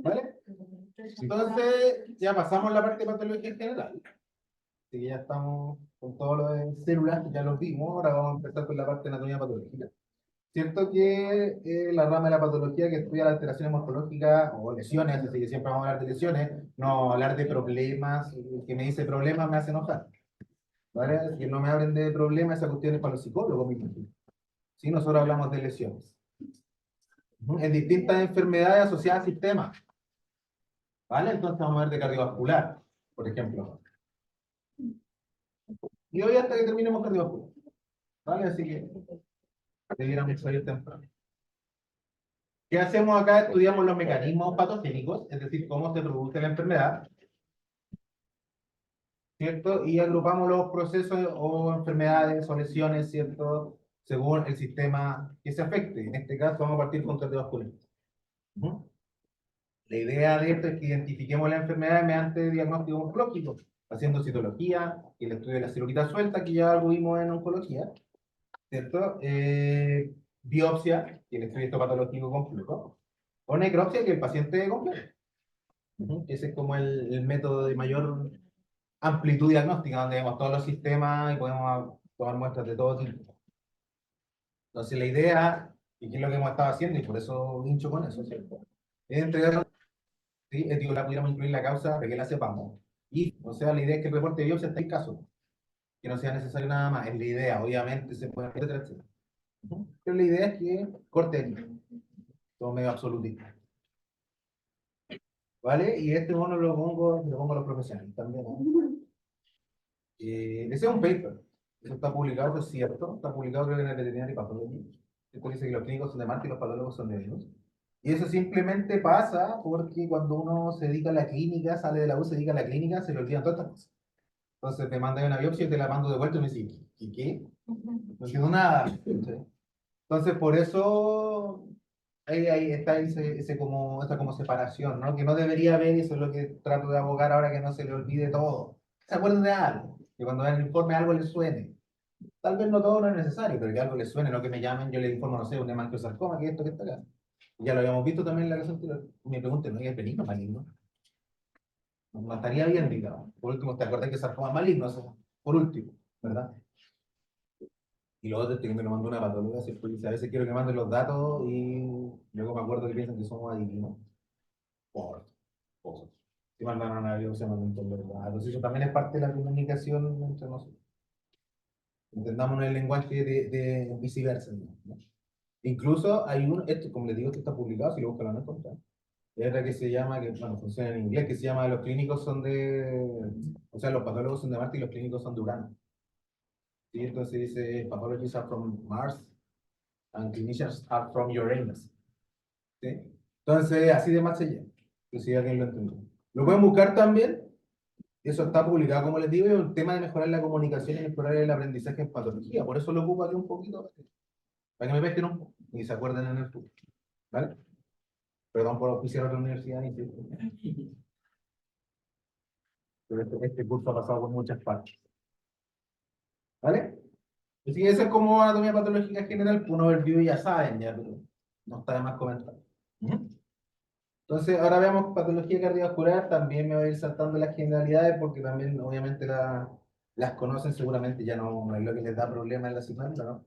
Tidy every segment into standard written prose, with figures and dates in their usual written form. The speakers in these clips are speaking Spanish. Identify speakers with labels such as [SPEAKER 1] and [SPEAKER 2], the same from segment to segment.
[SPEAKER 1] ¿Vale? Entonces, ya pasamos la parte de patología general. Así que ya estamos con todo lo de células, ya los vimos. Ahora vamos a empezar con la parte de anatomía patológica. Cierto que la rama de la patología que estudia la alteración morfológica o lesiones, así que siempre vamos a hablar de lesiones, no hablar de problemas. El que me dice problemas me hace enojar. ¿Vale? Así que no me hablen de problemas, esa cuestión es para los psicólogos mismos. Sí, nosotros hablamos de lesiones. En distintas enfermedades asociadas a sistemas. ¿Vale? Entonces vamos a ver de cardiovascular, por ejemplo. Y hoy hasta que terminemos cardiovascular. ¿Vale? Así que debiéramos salir temprano. ¿Qué hacemos acá? Estudiamos los mecanismos patogénicos, es decir, cómo se produce la enfermedad, ¿cierto? Y agrupamos los procesos o enfermedades o lesiones, ¿cierto? Según el sistema que se afecte. En este caso vamos a partir con cardiovascular. La idea de esto es que identifiquemos la enfermedad mediante diagnóstico oncológico, haciendo citología y el estudio de la celulita suelta, que ya lo vimos en oncología, ¿cierto? Biopsia, que es el estudio histopatológico completo, o necropsia, que el paciente completo. Ese es como el método de mayor amplitud diagnóstica, donde vemos todos los sistemas y podemos tomar muestras de todo tipo. Entonces la idea, y que es lo que hemos estado haciendo, y por eso hincho con eso, ¿cierto? Es entregar, ¿sí? Digo, la pudiéramos incluir la causa para que la sepamos. Y, o sea, la idea es que el reporte de biopsia esté en caso, que no sea necesario nada más. Es la idea, obviamente se puede hacer, etcétera. Pero la idea es que corte el todo medio absolutista. ¿Vale? Y este mono lo pongo a los profesionales también, ¿no? Ese es un paper. Eso está publicado, eso es cierto. Está publicado creo que en el Veterinary Pathology. Esto dice que los clínicos son de Marte y los patólogos son de Venus. Y eso simplemente pasa porque cuando uno se dedica a la clínica, sale de la U, se dedica a la clínica, se le olvidan todas estas cosas. Entonces te mandan una biopsia y te la mando de vuelta y me dice, ¿y qué? No entiendo nada. Entonces por eso ahí está esa como separación, ¿no? Que no debería haber, y eso es lo que trato de abogar ahora, que no se le olvide todo. ¿Se acuerdan de algo? Que cuando vean el informe algo les suene. Tal vez no todo no es necesario, pero que algo les suene, no que me llamen, yo les informo, no sé, un hemangiosarcoma, que esto, que está acá. Ya lo habíamos visto también en la clase anterior. Me pregunten, ¿no? ¿Es benigno o maligno? No estaría bien, digamos. Por último, ¿te acuerdas que sarcoma es maligno? Eso, por último, ¿verdad? Y lo otro es que me lo mandó una patóloga, si pues, a veces quiero que manden los datos y luego me acuerdo que piensan que somos adivinos. Por si mandan a una biopsia, no entiendo, ¿verdad? Entonces eso también es parte de la comunicación entre nosotros. Entendamos el lenguaje de viceversa, ¿no? Incluso hay uno, esto, como les digo, esto está publicado, si lo buscan lo van a encontrar. Hay otra que se llama, que bueno, funciona en inglés, que se llama los clínicos son de, o sea, los patólogos son de Marte y los clínicos son de Urano. ¿Sí? Entonces dice, pathologists are from Mars and clinicians are from Uranus. ¿Sí? Entonces, así de más se llama, que si alguien lo entendió. Lo pueden buscar también, eso está publicado, como les digo, es un tema de mejorar la comunicación y mejorar el aprendizaje en patología. Por eso lo ocupo aquí un poquito, para que me pesquen un poco y se acuerden en el futuro. ¿Vale? Perdón por oficiar a la universidad, pero este curso ha pasado por muchas partes. ¿Vale? Así que eso es como anatomía patológica general, pues un overview ya saben, ya, pero no está de más comentar. Entonces, ahora veamos patología cardiovascular, también me voy a ir saltando las generalidades porque también obviamente las conocen, seguramente ya no es lo que les da problema en la asignatura, ¿no?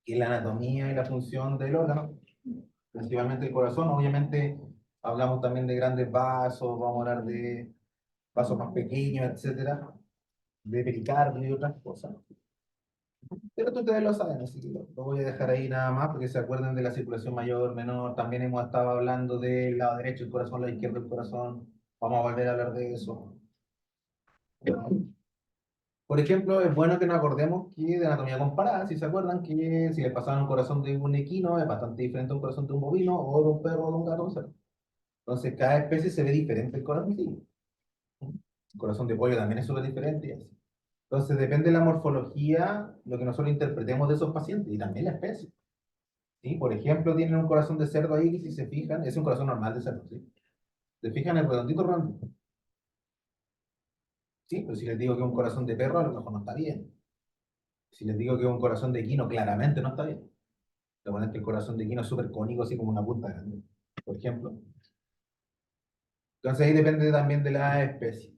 [SPEAKER 1] Y la anatomía y la función del órgano, principalmente el corazón, obviamente hablamos también de grandes vasos, vamos a hablar de vasos más pequeños, etcétera, de pericardio y otras cosas. Pero tú ustedes lo saben, así que lo voy a dejar ahí nada más porque se acuerdan de la circulación mayor, menor. También hemos estado hablando del lado derecho del corazón, lado izquierdo del corazón. Vamos a volver a hablar de eso. Por ejemplo, es bueno que nos acordemos que de anatomía comparada, si se acuerdan que si les pasaban un corazón de un equino es bastante diferente a un corazón de un bovino o de un perro o de un gato, o sea. Entonces, cada especie se ve diferente el corazón. Sí. El corazón de pollo también es súper diferente y así. Entonces, depende de la morfología, lo que nosotros interpretemos de esos pacientes y también la especie. ¿Sí? Por ejemplo, tienen un corazón de cerdo ahí que si se fijan, es un corazón normal de cerdo, ¿sí? Se fijan el redondito redondo. ¿Sí? Pero si les digo que es un corazón de perro, a lo mejor no está bien. Si les digo que es un corazón de equino, claramente no está bien. Recuerden que el corazón de Quino es súper cónico, así como una punta grande, por ejemplo. Entonces ahí depende también de la especie.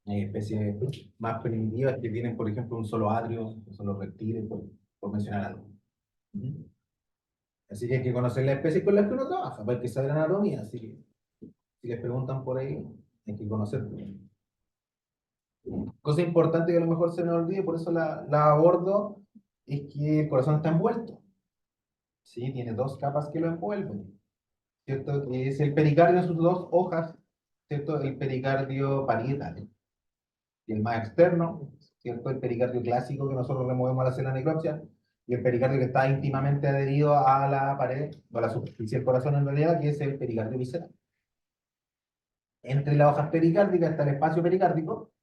[SPEAKER 1] Hay especies más primitivas que tienen, por ejemplo, un solo atrio, que son los reptiles, por mencionar algo. Ujú. Así que hay que conocer las especies con las que uno trabaja, para que saber anatomía. Así que si les preguntan por ahí, hay que conocerlo. Cosa importante que a lo mejor se me olvide, por eso la abordo, es que el corazón está envuelto. ¿Sí? Tiene dos capas que lo envuelven, ¿cierto? Que es el pericardio en sus dos hojas, ¿cierto? El pericardio parietal y el más externo, ¿cierto? El pericardio clásico que nosotros removemos al hacer la necropsia, y el pericardio que está íntimamente adherido a la pared, o a la superficie del corazón en realidad, que es el pericardio visceral. Entre las hojas pericárdicas está el espacio pericárdico,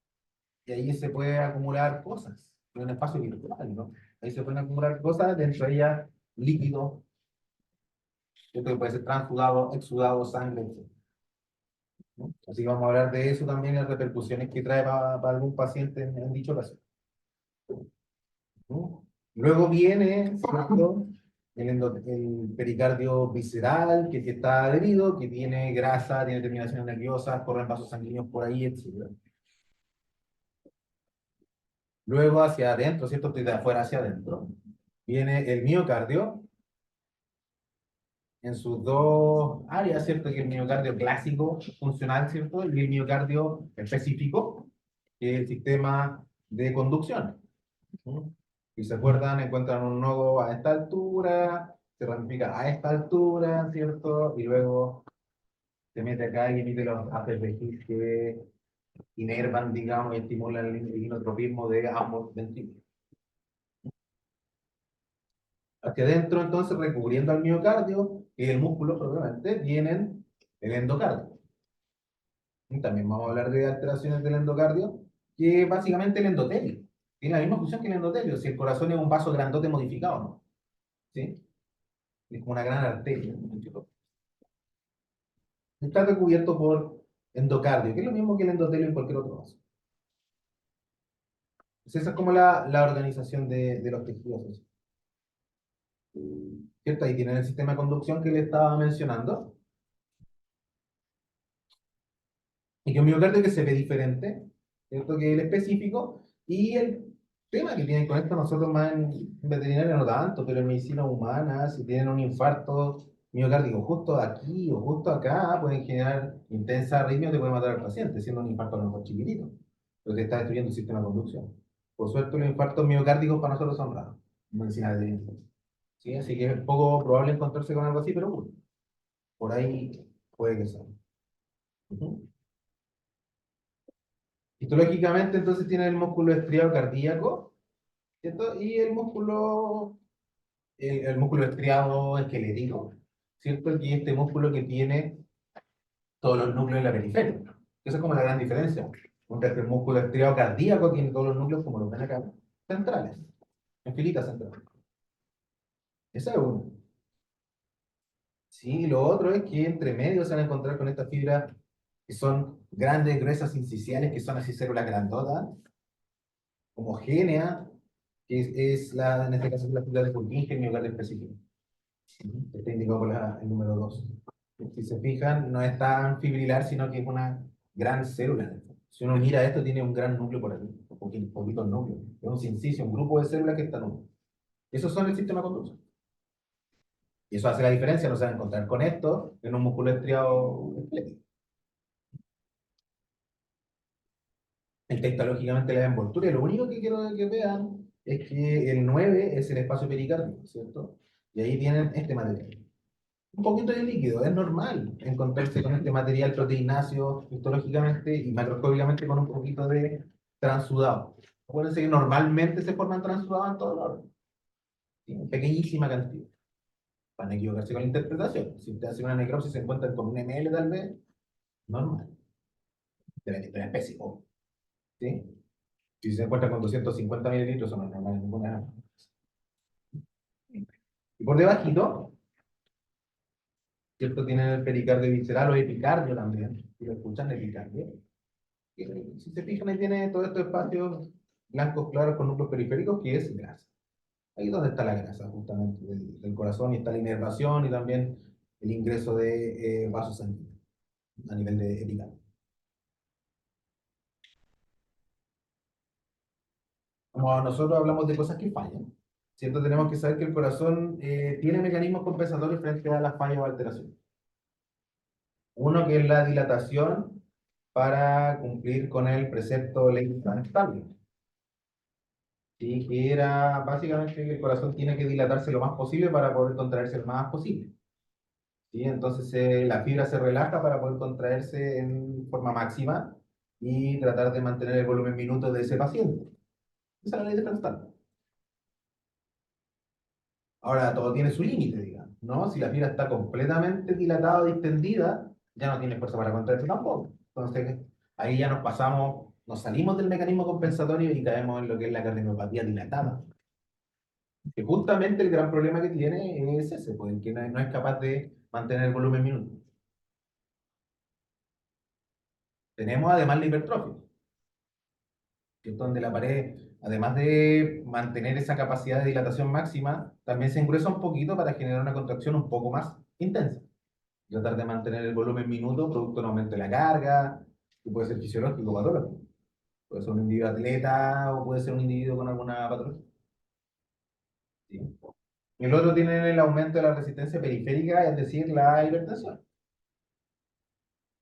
[SPEAKER 1] y ahí se puede acumular cosas, es un espacio virtual, ¿no? Ahí se pueden acumular cosas, dentro de ellas líquidos, ¿cierto? Que puede ser transudado, exudado, sangre, etc. ¿No? Así que vamos a hablar de eso también, las repercusiones que trae para algún paciente en dicho caso. ¿No? Luego viene, ¿cierto? El pericardio visceral, que está adherido, que tiene grasa, tiene terminaciones nerviosas, corren vasos sanguíneos por ahí, etc. Luego hacia adentro, ¿cierto? Estoy de afuera hacia adentro. Viene el miocardio en sus dos áreas, ¿cierto? Que el miocardio clásico, funcional, ¿cierto? Y el miocardio específico, que es el sistema de conducción. ¿No? Si se acuerdan, encuentran un nodo a esta altura, se ramifica a esta altura, ¿cierto? Y luego se mete acá y emite los APPGs que inervan, digamos, y estimulan el inotropismo de ambos ventrículos. Hacia adentro, entonces, recubriendo al miocardio y el músculo, probablemente, vienen el endocardio. Y también vamos a hablar de alteraciones del endocardio, que básicamente el endotelio. Tiene la misma función que el endotelio, si el corazón es un vaso grandote modificado, ¿no? ¿Sí? Es como una gran arteria. Está recubierto por endocardio, que es lo mismo que el endotelio en cualquier otro vaso. Entonces, esa es como la organización de los tejidos. ¿Cierto? Ahí tienen el sistema de conducción que le estaba mencionando. Y que un miocardio que se ve diferente, ¿cierto? Que el específico. Y el tema que tienen con esto nosotros más en veterinaria no tanto, pero en medicina humana, si tienen un infarto miocárdico justo aquí o justo acá, pueden generar intensa arritmia, te puede matar al paciente, siendo un infarto a lo mejor chiquitito, pero te está destruyendo el sistema de conducción. Por suerte, los infartos miocárdicos para nosotros son raros en medicina veterinaria. ¿Sí? Así que es poco probable encontrarse con algo así, pero bueno, por ahí puede que sea. Ujú. Histológicamente, entonces tiene el músculo estriado cardíaco, ¿cierto? Y el músculo estriado esquelético, ¿cierto? Y este músculo que tiene todos los núcleos en la periferia. Esa es como la gran diferencia. Mientras que el músculo estriado cardíaco tiene todos los núcleos, como los ven acá, centrales, en filitas centrales. Esa es uno. Sí, lo otro es que entre medio se van a encontrar con estas fibras que son grandes, gruesas, incisiales, que son así células grandotas, homogéneas, que en este caso es la fibra de Purkinje, el miocardio específico. Está indicado por el número 2. Si se fijan, no es tan fibrilar, sino que es una gran célula. Si uno mira esto, tiene un gran núcleo por aquí, un poquito núcleo. Es un sincicio, un grupo de células que están unidas. Esos son el sistema conductor. Y eso hace la diferencia, no se van a encontrar con esto en un músculo estriado esquelético. El texto, lógicamente, la envoltura, y lo único que quiero que vean es que el 9 es el espacio pericárdico, ¿cierto? Y ahí tienen este material. Un poquito de líquido, es normal encontrarse con este material proteináceo histológicamente y macroscópicamente con un poquito de transudado. Acuérdense que normalmente se forman transudados en todos los órganos, ¿sí? En pequeñísima cantidad. Van a equivocarse con la interpretación. Si usted hace una necropsia y se encuentran con un ml tal vez, normal. Debe ser especie, ¿sí? Si se encuentra con 250 mililitros, eso no es normal en ninguna. Y por debajito, ¿cierto? Tienen el pericardio visceral o epicardio también. Si lo escuchan, epicardio. Si se fijan, ahí tiene todos estos espacios blancos claros con núcleos periféricos, que es grasa. Ahí es donde está la grasa, justamente, del corazón, y está la inervación y también el ingreso de vasos sanguíneos a nivel de epical. Como nosotros hablamos de cosas que fallan, ¿cierto? Tenemos que saber que el corazón tiene mecanismos compensatorios frente a las fallas o alteraciones. Uno que es la dilatación para cumplir con el precepto ley estable. ¿Sí? Que era básicamente que el corazón tiene que dilatarse lo más posible para poder contraerse lo más posible. ¿Sí? Entonces la fibra se relaja para poder contraerse en forma máxima y tratar de mantener el volumen minuto de ese paciente. Esa es la ley de Frank. Ahora, todo tiene su límite, digamos, ¿no? Si la fibra está completamente dilatada o distendida, ya no tiene fuerza para contraerse tampoco. Entonces, ahí ya nos pasamos, nos salimos del mecanismo compensatorio y caemos en lo que es la cardiomopatía dilatada. Que justamente el gran problema que tiene es ese, pues, el que no es capaz de mantener el volumen minuto. Tenemos además la hipertrofia, que es donde la pared, además de mantener esa capacidad de dilatación máxima, también se engruesa un poquito para generar una contracción un poco más intensa. Tratar de mantener el volumen minuto, producto de un aumento de la carga, que puede ser fisiológico o patológico. Puede ser un individuo atleta o puede ser un individuo con alguna patología. ¿Sí? El otro tiene el aumento de la resistencia periférica, es decir, la hipertensión.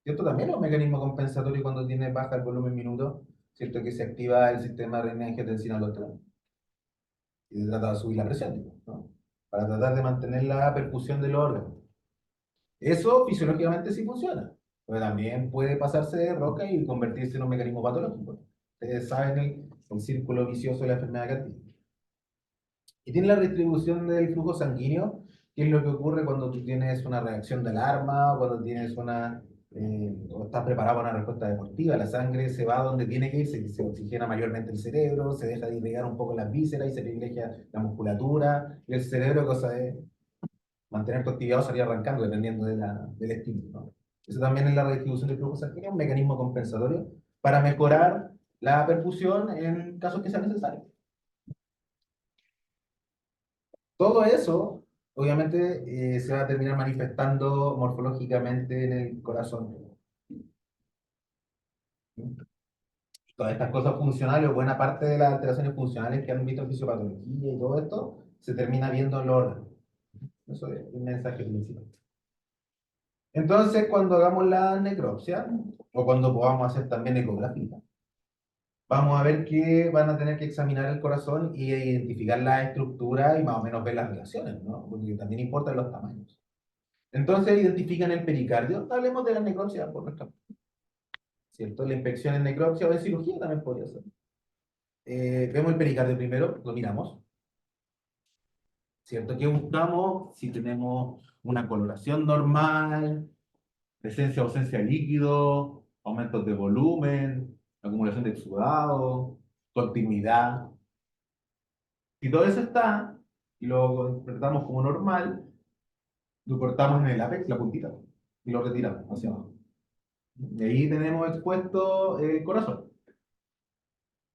[SPEAKER 1] ¿Cierto? También es un mecanismo compensatorio cuando tiene baja el volumen minuto, ¿cierto? Que se activa el sistema renina-angiotensina-aldosterona y se trata de subir la presión, ¿no? Para tratar de mantener la perfusión del órgano. Eso fisiológicamente sí funciona, pero también puede pasarse de roca y convertirse en un mecanismo patológico. Ustedes saben el círculo vicioso de la enfermedad cardíaca. Y tiene la distribución del flujo sanguíneo, que es lo que ocurre cuando tú tienes una reacción de alarma, o cuando tienes o estás preparado para una respuesta deportiva. La sangre se va donde tiene que ir, se oxigena mayormente el cerebro, se deja de irrigar un poco las vísceras y se privilegia la musculatura, y el cerebro, cosa de mantener tu actividad o salir arrancando, dependiendo del estímulo, ¿no? Eso también es la redistribución del flujo sanguíneo, un mecanismo compensatorio para mejorar la perfusión en casos que sea necesario. Todo eso, obviamente, se va a terminar manifestando morfológicamente en el corazón. Todas estas cosas funcionales, o buena parte de las alteraciones funcionales que han visto en fisiopatología y todo esto, se termina viendo en los órganos. Eso es el mensaje principal. Entonces, cuando hagamos la necropsia, o cuando podamos hacer también ecografía, vamos a ver que van a tener que examinar el corazón y identificar la estructura y más o menos ver las relaciones, ¿no? Porque también importan los tamaños. Entonces identifican el pericardio. Hablemos de la necropsia por nuestra parte, ¿cierto? La inspección en necropsia o en cirugía también podría ser. Vemos el pericardio primero, lo miramos, ¿cierto? ¿Qué buscamos? Si tenemos una coloración normal, presencia o ausencia de líquido, aumentos de volumen, acumulación de exudado, continuidad. Si todo eso está y lo interpretamos como normal, lo cortamos en el ápex, la puntita, y lo retiramos hacia abajo. Y ahí tenemos expuesto el corazón.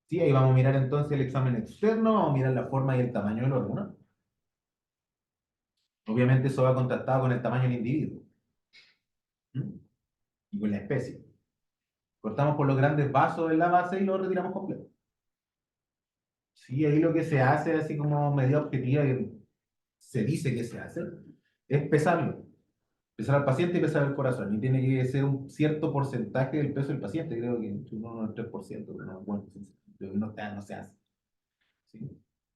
[SPEAKER 1] Sí, ahí vamos a mirar entonces el examen externo, vamos a mirar la forma y el tamaño del órgano. Obviamente eso va contrastado con el tamaño del individuo, ¿m? Y con la especie. Cortamos por los grandes vasos de la base y lo retiramos completo. Sí, ahí lo que se hace, así como medida objetiva, que se dice que se hace, es pesarlo. Pesar al paciente y pesar el corazón. Y tiene que ser un cierto porcentaje del peso del paciente, creo que entre un 1 o el 3%, pero no, bueno, no se hace. ¿Sí?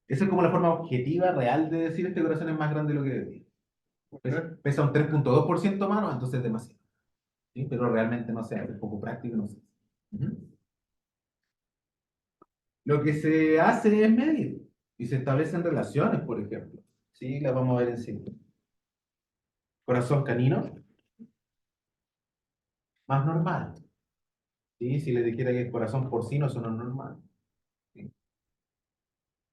[SPEAKER 1] Esa es como la forma objetiva, real de decir este corazón es más grande de lo que debería. Pesa un 3,2% más, ¿no? Entonces es demasiado. ¿Sí? Pero realmente no se hace, es poco práctico, no se hace. Ujú. Lo que se hace es medir y se establecen relaciones, por ejemplo. Sí, las vamos a ver encima. Corazón canino, más normal. ¿Sí? Si le dijera que el corazón porcino, eso no es normal. ¿Sí?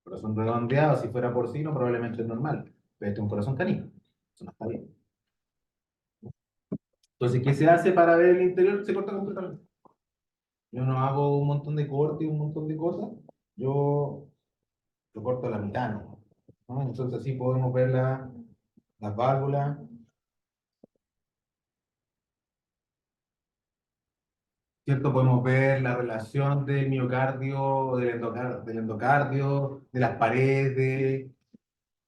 [SPEAKER 1] Corazón redondeado, si fuera porcino, probablemente es normal. Pero este es un corazón canino. Eso no está bien. Entonces, ¿qué se hace para ver el interior? Se corta completamente. Yo no hago un montón de cortes y un montón de cosas. Yo lo corto a la mitad, ¿no? ¿no? Entonces así podemos ver las válvulas, ¿cierto? Podemos ver la relación del miocardio, del endocardio, de las paredes,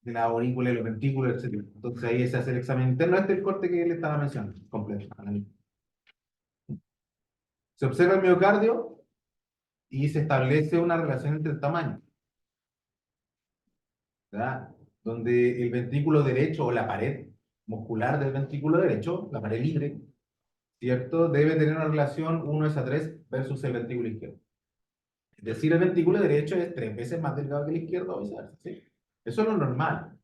[SPEAKER 1] de la aurícula y los ventrículos, etcétera. Entonces ahí se hace el examen interno. Este es el corte que le estaba mencionando, completo. Se observa el miocardio y se establece una relación entre el tamaño, ¿verdad? Donde el ventrículo derecho o la pared muscular del ventrículo derecho, la pared libre, ¿cierto? Debe tener una relación 1:3 versus el ventrículo izquierdo. Es decir, el ventrículo derecho es 3 veces más delgado que el izquierdo o viceversa, ¿sí? Eso es lo normal.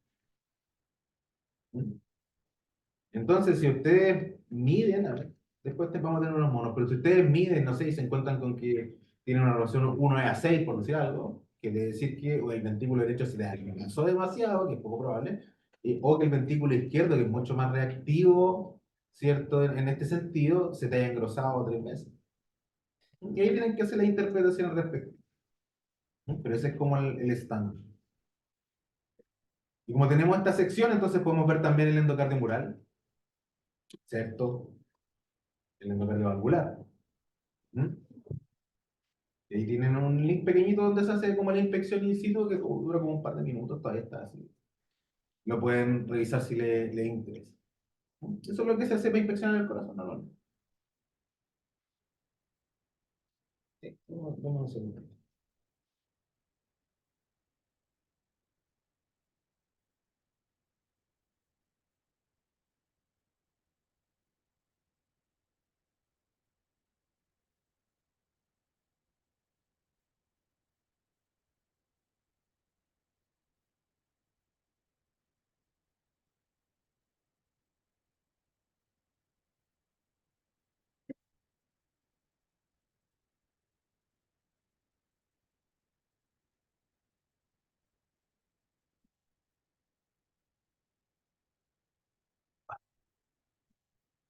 [SPEAKER 1] Entonces, si ustedes miden, a ver, después te vamos a tener unos monos, pero si ustedes miden, no sé, y se encuentran con que tienen una relación 1:6, por decir algo, quiere decir que o el ventrículo derecho se le adelgazó demasiado, que es poco probable, o que el ventrículo izquierdo, que es mucho más reactivo, ¿cierto? En este sentido, se te haya engrosado 3 veces. Y ahí tienen que hacer la interpretación al respecto. Pero ese es como el estándar. Y como tenemos esta sección, entonces podemos ver también el endocardio mural, ¿cierto? El endocardio valvular. ¿Mm? Y ahí tienen un link pequeñito donde se hace como la inspección in situ, que dura como un par de minutos, todavía está así. Lo pueden revisar si le interesa. ¿Mm? Eso es lo que se hace para inspeccionar el corazón, ¿no? Sí, dame un segundo.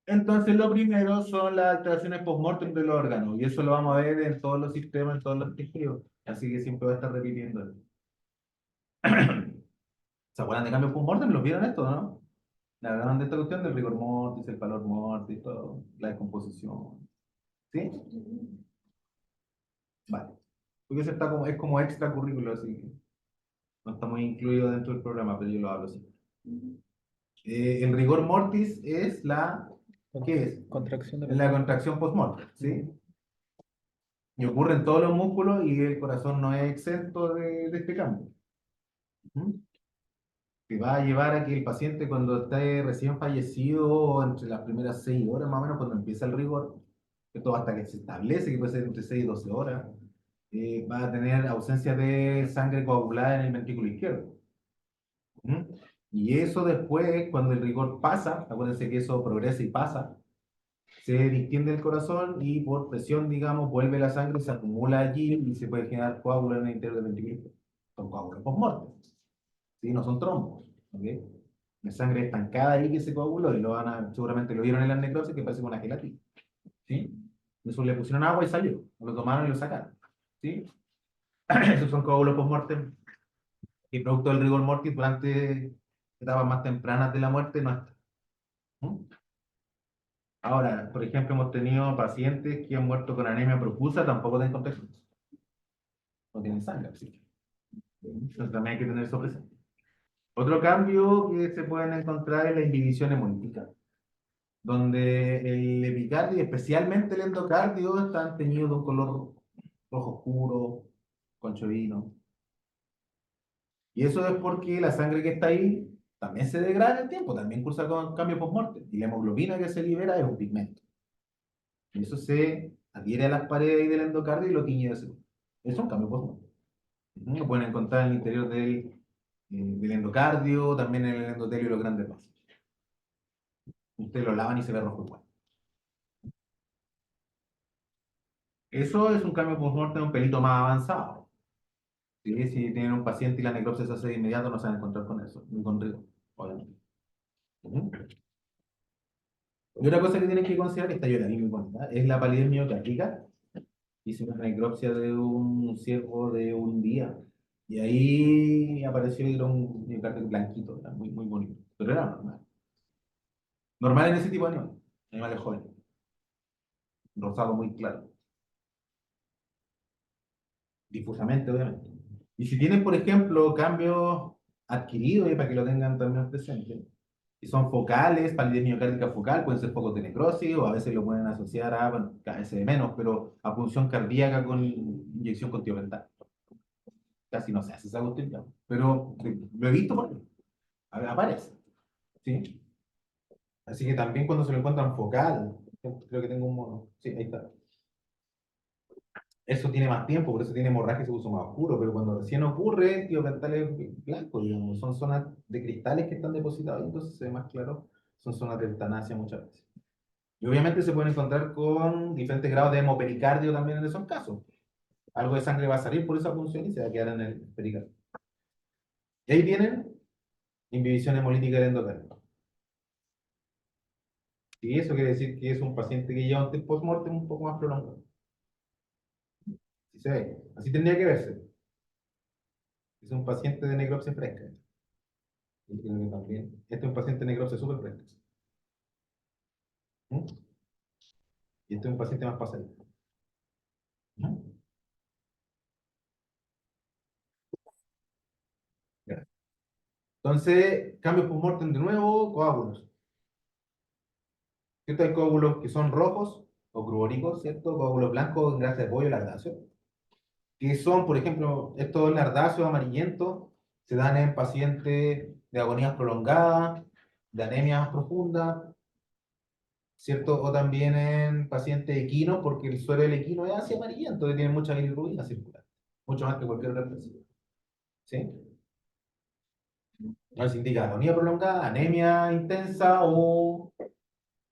[SPEAKER 1] Entonces, lo primero son las alteraciones post-mortem de los órganos, y eso lo vamos a ver en todos los sistemas, en todos los tejidos, así que siempre voy a estar repitiendo. ¿Se acuerdan de cambios post-mortem? ¿Los vieron esto, no? La hablaron de esta cuestión del rigor mortis, el calor mortis, todo, la descomposición. ¿Sí? Vale. Porque eso está como, es como extracurrículo, así que no está muy incluido dentro del programa, pero yo lo hablo así. El rigor mortis es la... ¿Qué es?
[SPEAKER 2] Contracción de
[SPEAKER 1] Es la contracción post-mortem, ¿sí? Y ocurre en todos los músculos y el corazón no es exento de este cambio. ¿Mm? Que va a llevar a que el paciente cuando esté recién fallecido, entre las primeras 6 horas más o menos, cuando empieza el rigor, esto hasta que se establece, que puede ser entre 6 y 12 horas, va a tener ausencia de sangre coagulada en el ventrículo izquierdo. ¿Mm? Y eso después, cuando el rigor pasa, acuérdense que eso progresa y pasa, se distiende el corazón y por presión, digamos, vuelve la sangre, se acumula allí y se puede generar coágulos en el interior del ventrículo izquierdo. Son coágulos post-mortem, ¿sí? No son trombos, ¿ok? La sangre estancada ahí que se coaguló y seguramente lo vieron en la necropsia que parece como una gelatina, ¿sí? Eso le pusieron agua y salió, lo tomaron y lo sacaron, ¿sí? Esos son coágulos post-mortem y producto del rigor mortis durante etapas más tempranas de la muerte no está. ¿Mm? Ahora, por ejemplo, hemos tenido pacientes que han muerto con anemia profusa, tampoco tienen contexto, no tienen sangre, ¿sí? Entonces también hay que tener eso presente. Otro cambio que se pueden encontrar es la inhibición hemolítica, donde el epicardio y especialmente el endocardio están teñidos de un color rojo oscuro, conchovino. Y eso es porque la sangre que está ahí también se degrada en el tiempo, también cursa con cambio post-mortem. Y la hemoglobina que se libera es un pigmento. Y eso se adhiere a las paredes del endocardio y lo tiñe de ese color. Eso es un cambio post-mortem. Lo pueden encontrar en el interior del endocardio, también en el endotelio y los grandes vasos. Ustedes lo lavan y se ve rojo igual. Eso es un cambio post-mortem un pelito más avanzado. ¿Sí? Si tienen un paciente y la necropsia se hace de inmediato, no se van a encontrar con eso, ni con rigor, obviamente. Ujú. Y otra cosa que tienen que considerar, que está yo la vi muy bonita, es la palidez miocárdica. Hice una necropsia de un ciervo de un día. Y ahí apareció y era un miocardio blanquito, era muy, muy bonito. Pero era normal. Normal en ese tipo de animales, animales jóvenes, rosado muy claro, difusamente, obviamente. Y si tienen, por ejemplo, cambios adquiridos, para que lo tengan también presente, y son focales, palidez miocárdica focal, pueden ser focos de necrosis, o a veces lo pueden asociar a, bueno, a veces de menos, pero a punción cardíaca con inyección continental. Casi no se hace esa cuestión ya, pero lo he visto por ahí, aparece, ¿sí? Así que también cuando se lo encuentran focal, creo que tengo un mono, sí, ahí está. Eso tiene más tiempo, por eso tiene hemorragia y se puso más oscuro, pero cuando recién ocurre, tío, Pental es blanco, digamos, son zonas de cristales que están depositados ahí, entonces se ve más claro, son zonas de eutanasia muchas veces. Y obviamente se pueden encontrar con diferentes grados de hemopericardio también en esos casos. Algo de sangre va a salir por esa función y se va a quedar en el pericardio. Y ahí tienen inhibición hemolítica del endocardio. Y eso quiere decir que es un paciente que lleva un post-mortem un poco más prolongado. ¿Sí se ve? Así tendría que verse. Es un paciente de necropsia fresca. Y creo que también. Este es un paciente de necropsia súper fresca. ¿Mm? Y este es un paciente más pasadito. ¿Mm? Ya. Entonces, cambios post-mortem de nuevo, coágulos. ¿Cierto? Hay coágulos que son rojos o crubóricos, ¿cierto? Coágulos blancos en grasa de pollo, lardáceo. Que son, por ejemplo, estos lardáceos amarillentos se dan en pacientes de agonías prolongadas, de anemias profundas, ¿cierto? O también en pacientes equinos, porque el suero del equino es así amarillento, que tiene mucha bilirrubina circular, mucho más que cualquier otra especie. ¿Sí? No se indica agonía prolongada, anemia intensa o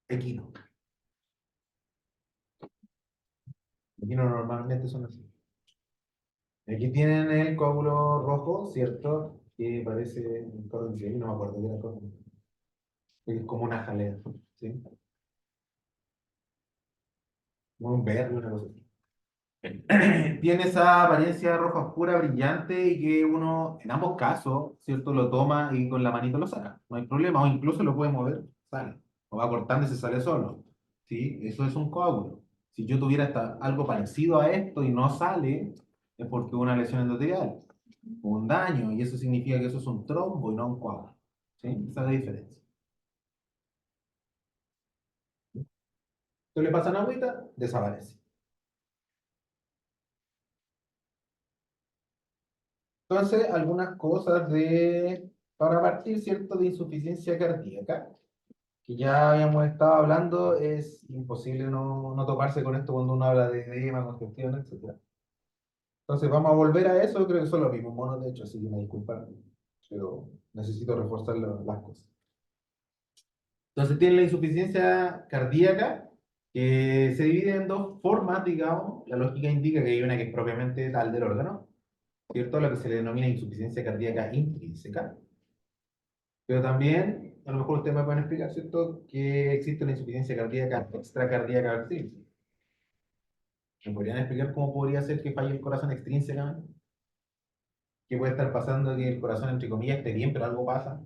[SPEAKER 1] equino. Equino normalmente son así. Aquí tienen el coágulo rojo, ¿cierto? Que parece un cordón de no me acuerdo qué era el cordón. Es como una jalea, ¿sí? Como un verde, una cosa así. Tiene esa apariencia roja oscura, brillante, y que uno, en ambos casos, ¿cierto? Lo toma y con la manito lo saca. No hay problema, o incluso lo puede mover, sale. O va cortando y se sale solo. ¿Sí? Eso es un coágulo. Si yo tuviera algo parecido a esto y no sale, es porque hubo una lesión endotelial, o un daño, y eso significa que eso es un trombo y no un coágulo. ¿Sí? Esa es la diferencia. Entonces le pasan agüita, desaparece. Entonces, algunas cosas para partir, ¿cierto?, de insuficiencia cardíaca, que ya habíamos estado hablando, es imposible no toparse con esto cuando uno habla de edema, congestión, etcétera. Entonces, vamos a volver a eso, creo que son los mismos monos, de hecho, así que me disculpan, pero necesito reforzar las cosas. Entonces, tiene la insuficiencia cardíaca, que se divide en dos formas, digamos. La lógica indica que hay una que es propiamente tal del órgano, ¿cierto? Lo que se le denomina insuficiencia cardíaca intrínseca. Pero también, a lo mejor ustedes me pueden explicar, ¿cierto?, que existe una insuficiencia cardíaca extracardíaca extrínseca. ¿Me podrían explicar cómo podría ser que falle el corazón extrínsecamente? ¿Qué puede estar pasando que el corazón, entre comillas, esté bien, pero algo pasa?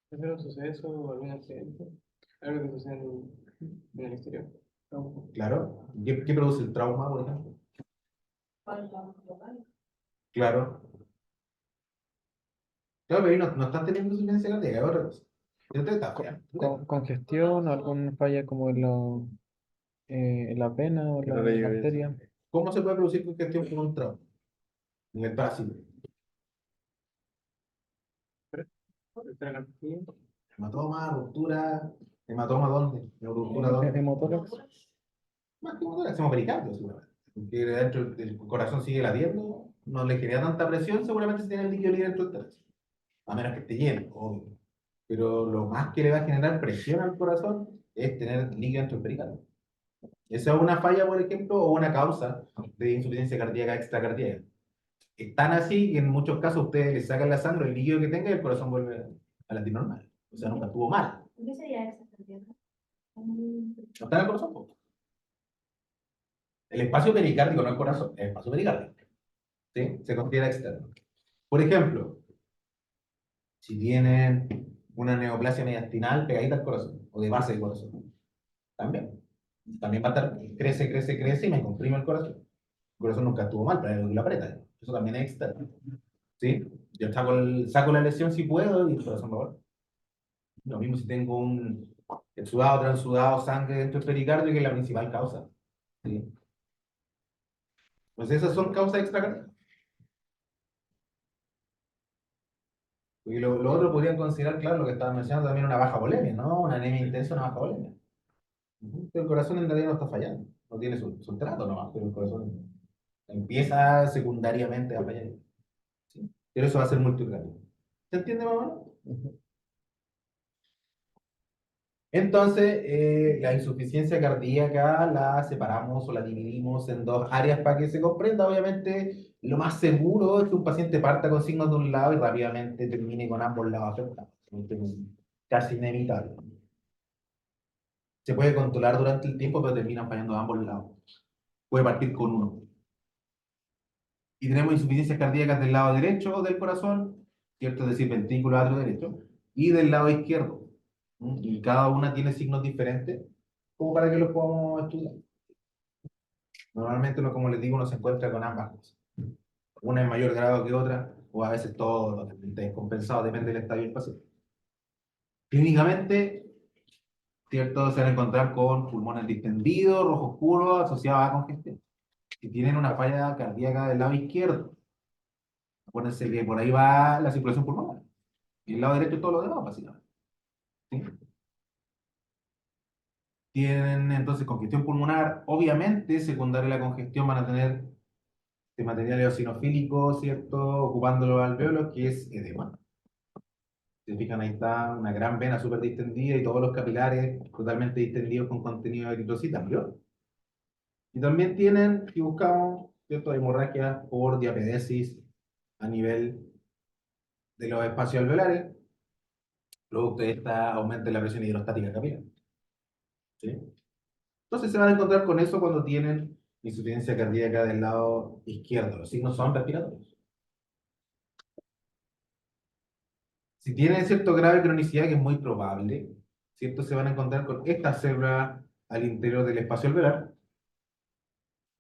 [SPEAKER 2] Primero sucede eso o algún accidente, algo que sucede en el exterior.
[SPEAKER 1] Claro. ¿Qué produce el trauma, por ejemplo? Claro. Claro, pero ahí no están teniendo insuficiencia cardíaca, es otra cosa. Esto está fea.
[SPEAKER 2] Congestión o alguna falla como en la vena o la arteria.
[SPEAKER 1] ¿Cómo se puede producir congestión con un trauma? En el parásito. Hematoma, ruptura. ¿Hematoma dónde? ¿La ruptura dónde?
[SPEAKER 2] Hemotórax.
[SPEAKER 1] Más que motor, hacemos pericardio, seguramente. Porque dentro el corazón sigue latiendo, no le genera tanta presión, seguramente si tiene el líquido libre dentro del tórax. A menos que esté lleno, obvio. Pero lo más que le va a generar presión al corazón es tener líquido dentro del pericardio. Esa es una falla, por ejemplo, o una causa de insuficiencia cardíaca extracardíaca. Es tan así que en muchos casos ustedes le sacan la sangre, el líquido que tenga y el corazón vuelve a latir normal. O sea, nunca estuvo mal. ¿Qué sería extracardíaca? No está en el corazón, po. El espacio pericárdico no es corazón, es el espacio pericárdico. ¿Sí? Se considera externo. Por ejemplo, si tienen una neoplasia mediastinal pegadita al corazón, o de base del corazón, también. También va a estar, crece, crece, crece y me comprime el corazón. El corazón nunca estuvo mal, pero lo aprieta. Eso también es externo. ¿Sí? Yo saco la lesión si puedo y el corazón va a volver. Lo mismo si tengo un exudado, transudado, sangre dentro del pericardio, que es la principal causa. ¿Sí? Pues esas son causas extracardíacas. Y lo otro podrían considerar, claro, lo que estaba mencionando también una baja volemia, ¿no? Una anemia intensa, una baja volemia. Pero el corazón en realidad no está fallando, no tiene su trato nomás, pero el corazón empieza secundariamente a fallar. ¿Sí? Pero eso va a ser multiorgánico. ¿Se entiende, mamá?
[SPEAKER 2] Ujú.
[SPEAKER 1] Entonces, la insuficiencia cardíaca la separamos o la dividimos en dos áreas para que se comprenda. Obviamente, lo más seguro es que un paciente parta con signos de un lado y rápidamente termine con ambos lados afectados. Esto es casi inevitable. Se puede controlar durante el tiempo, pero termina fallando de ambos lados. Puede partir con uno. Y tenemos insuficiencias cardíacas del lado derecho del corazón, ¿cierto? Es decir, ventrículo atrio derecho, y del lado izquierdo. Y cada una tiene signos diferentes, como para que los podamos estudiar. Normalmente, como les digo, uno se encuentra con ambas cosas. Una en mayor grado que otra, o a veces todo descompensado, depende del estadio del paciente. Clínicamente, ¿cierto? Se van a encontrar con pulmones distendidos, rojo oscuro, asociados a congestión. Si tienen una falla cardíaca del lado izquierdo, acuérdense que por ahí va la circulación pulmonar. Y el lado derecho todo lo demás, básicamente. ¿Sí? Tienen entonces congestión pulmonar, obviamente, secundaria a la congestión van a tener de material eosinofílico, ¿cierto? Ocupando los alveolos, que es edema. Se fijan, ahí está una gran vena súper distendida y todos los capilares totalmente distendidos con contenido de eritrocita, ¿vio? Y también tienen, si buscamos, ¿cierto? Hemorragia por diapedesis a nivel de los espacios alveolares, producto de esta aumento de la presión hidrostática capilar. ¿Sí? Entonces se van a encontrar con eso cuando tienen insuficiencia cardíaca del lado izquierdo. Los signos son respiratorios. Si tienen cierto grado de cronicidad, que es muy probable, ¿cierto? Se van a encontrar con estas células al interior del espacio alveolar.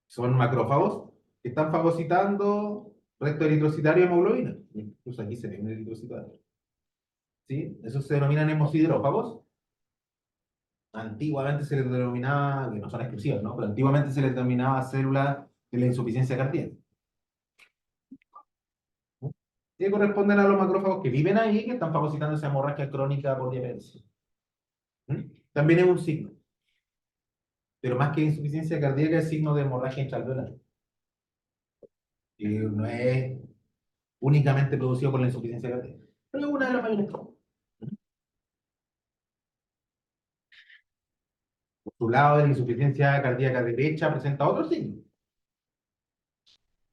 [SPEAKER 1] Son macrófagos que están fagocitando resto eritrocitario y hemoglobina. Incluso aquí se ve un eritrocitario. ¿Sí? Esos se denominan hemosidrófagos. Antiguamente se les denominaba, que no son exclusivas, ¿no? Pero antiguamente se les denominaba células de la insuficiencia cardíaca. Que corresponden a los macrófagos que viven ahí, que están fagocitando esa hemorragia crónica por diabetes. ¿Mm? También es un signo, pero más que insuficiencia cardíaca es signo de hemorragia intraalveolar, que no es únicamente producido por la insuficiencia cardíaca, pero es una de las mayores causas. Por su lado, la insuficiencia cardíaca derecha presenta otros signos,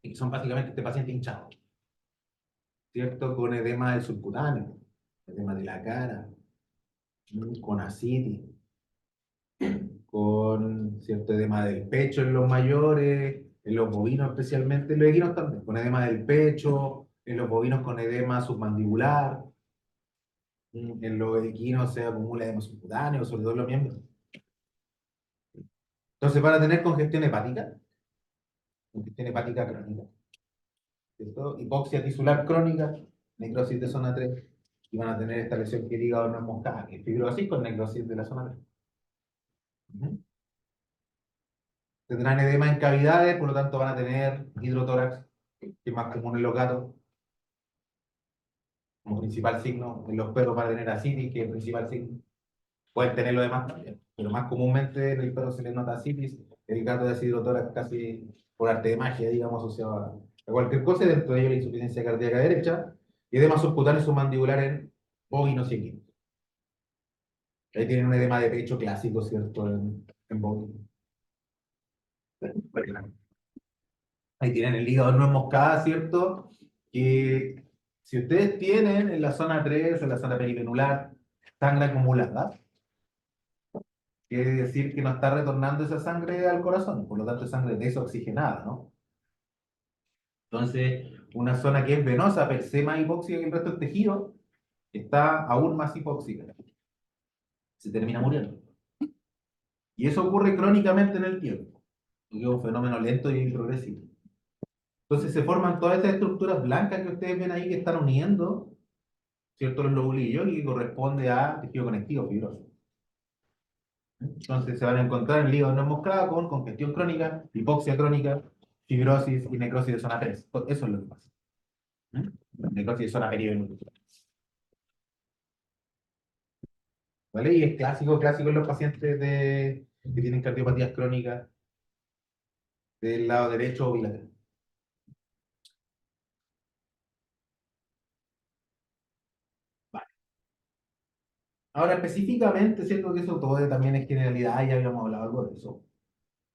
[SPEAKER 1] que son básicamente este paciente hinchado, ¿cierto? Con edema del subcutáneo, edema de la cara, con ascitis, con cierto edema del pecho en los mayores, en los bovinos especialmente, en los equinos también, con edema del pecho, en los bovinos con edema submandibular, en los equinos se acumula edema subcutáneo, sobre todo en los miembros. Entonces van a tener congestión hepática crónica, ¿cierto? Hipoxia tisular crónica, necrosis de zona 3, y van a tener esta lesión que el hígado no es moscada, que es fibrosis con necrosis de la zona 3. Ujú. Tendrán edema en cavidades, por lo tanto van a tener hidrotórax, que es más común en los gatos, como principal signo. En los perros van a tener ascitis, que es el principal signo. Pueden tener lo demás también, pero más comúnmente en el perro se le nota ascitis, el gato es hidrotórax casi por arte de magia, digamos, asociado a cualquier cosa, y dentro de ello la insuficiencia cardíaca derecha, y edema subcutáneo submandibular en bovinos y equinos. Ahí tienen un edema de pecho clásico, ¿cierto? En bovinos. Ahí tienen el hígado no moscada, ¿cierto? Que si ustedes tienen en la zona 3 o en la zona perivenular sangre acumulada, quiere decir que no está retornando esa sangre al corazón, por lo tanto es sangre desoxigenada, ¿no? Entonces, una zona que es venosa, per se más hipóxica que el resto del tejido, está aún más hipóxica. Se termina muriendo. Y eso ocurre crónicamente en el tiempo, porque es un fenómeno lento y progresivo. Entonces se forman todas estas estructuras blancas que ustedes ven ahí que están uniendo, ¿cierto? Los lobulillos y que corresponde a tejido conectivo fibroso. Entonces se van a encontrar en el hígado no moscado con congestión crónica, hipoxia crónica, fibrosis y necrosis de zona 3. Eso es lo que pasa. Necrosis de zona periventricular. ¿Vale? Y es clásico en los pacientes que tienen cardiopatías crónicas del lado derecho o bilateral. Vale. Ahora, específicamente, siento que eso todo también es generalidad, ya habíamos hablado algo de eso.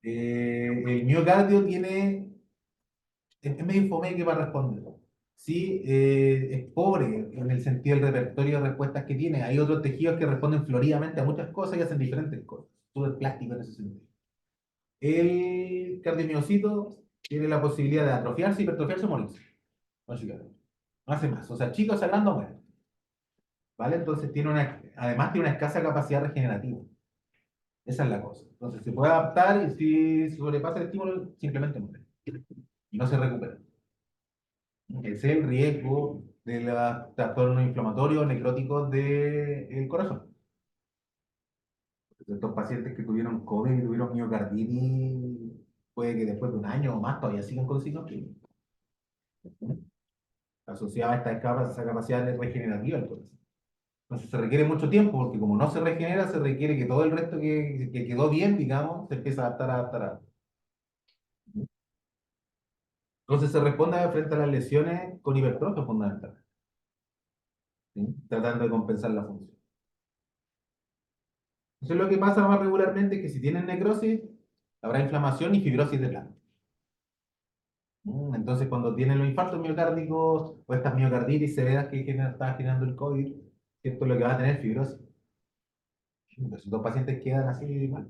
[SPEAKER 1] El miocardio es medio infome que para responder. Sí, es pobre en el sentido del repertorio de respuestas que tiene. Hay otros tejidos que responden floridamente a muchas cosas y hacen diferentes cosas. Súper plástico en ese sentido. El cardiomiocito tiene la posibilidad de atrofiarse, hipertrofiarse o morirse. Básicamente. No hace más. O sea, chicos sangrando mueren. ¿Vale? Entonces además tiene una escasa capacidad regenerativa. Esa es la cosa. Entonces se puede adaptar y si sobrepasa el estímulo, simplemente muere. Y no se recupera. Es el riesgo de los trastornos inflamatorios necróticos del corazón. Estos pacientes que tuvieron COVID y tuvieron miocarditis, puede que después de un año o más todavía sigan con signos clínicos. Asociada a esa capacidad regenerativa del corazón. Entonces se requiere mucho tiempo, porque como no se regenera, se requiere que todo el resto que quedó bien, digamos, se empiece a adaptar. Entonces se responde frente a las lesiones con hipertrofia fundamental, ¿sí? Tratando de compensar la función. Entonces lo que pasa más regularmente es que si tienen necrosis, habrá inflamación y fibrosis de plano. Entonces cuando tienen los infartos miocárdicos o estas miocarditis severas que está generando el COVID, esto es lo que va a tener fibrosis. Entonces los pacientes quedan así mal.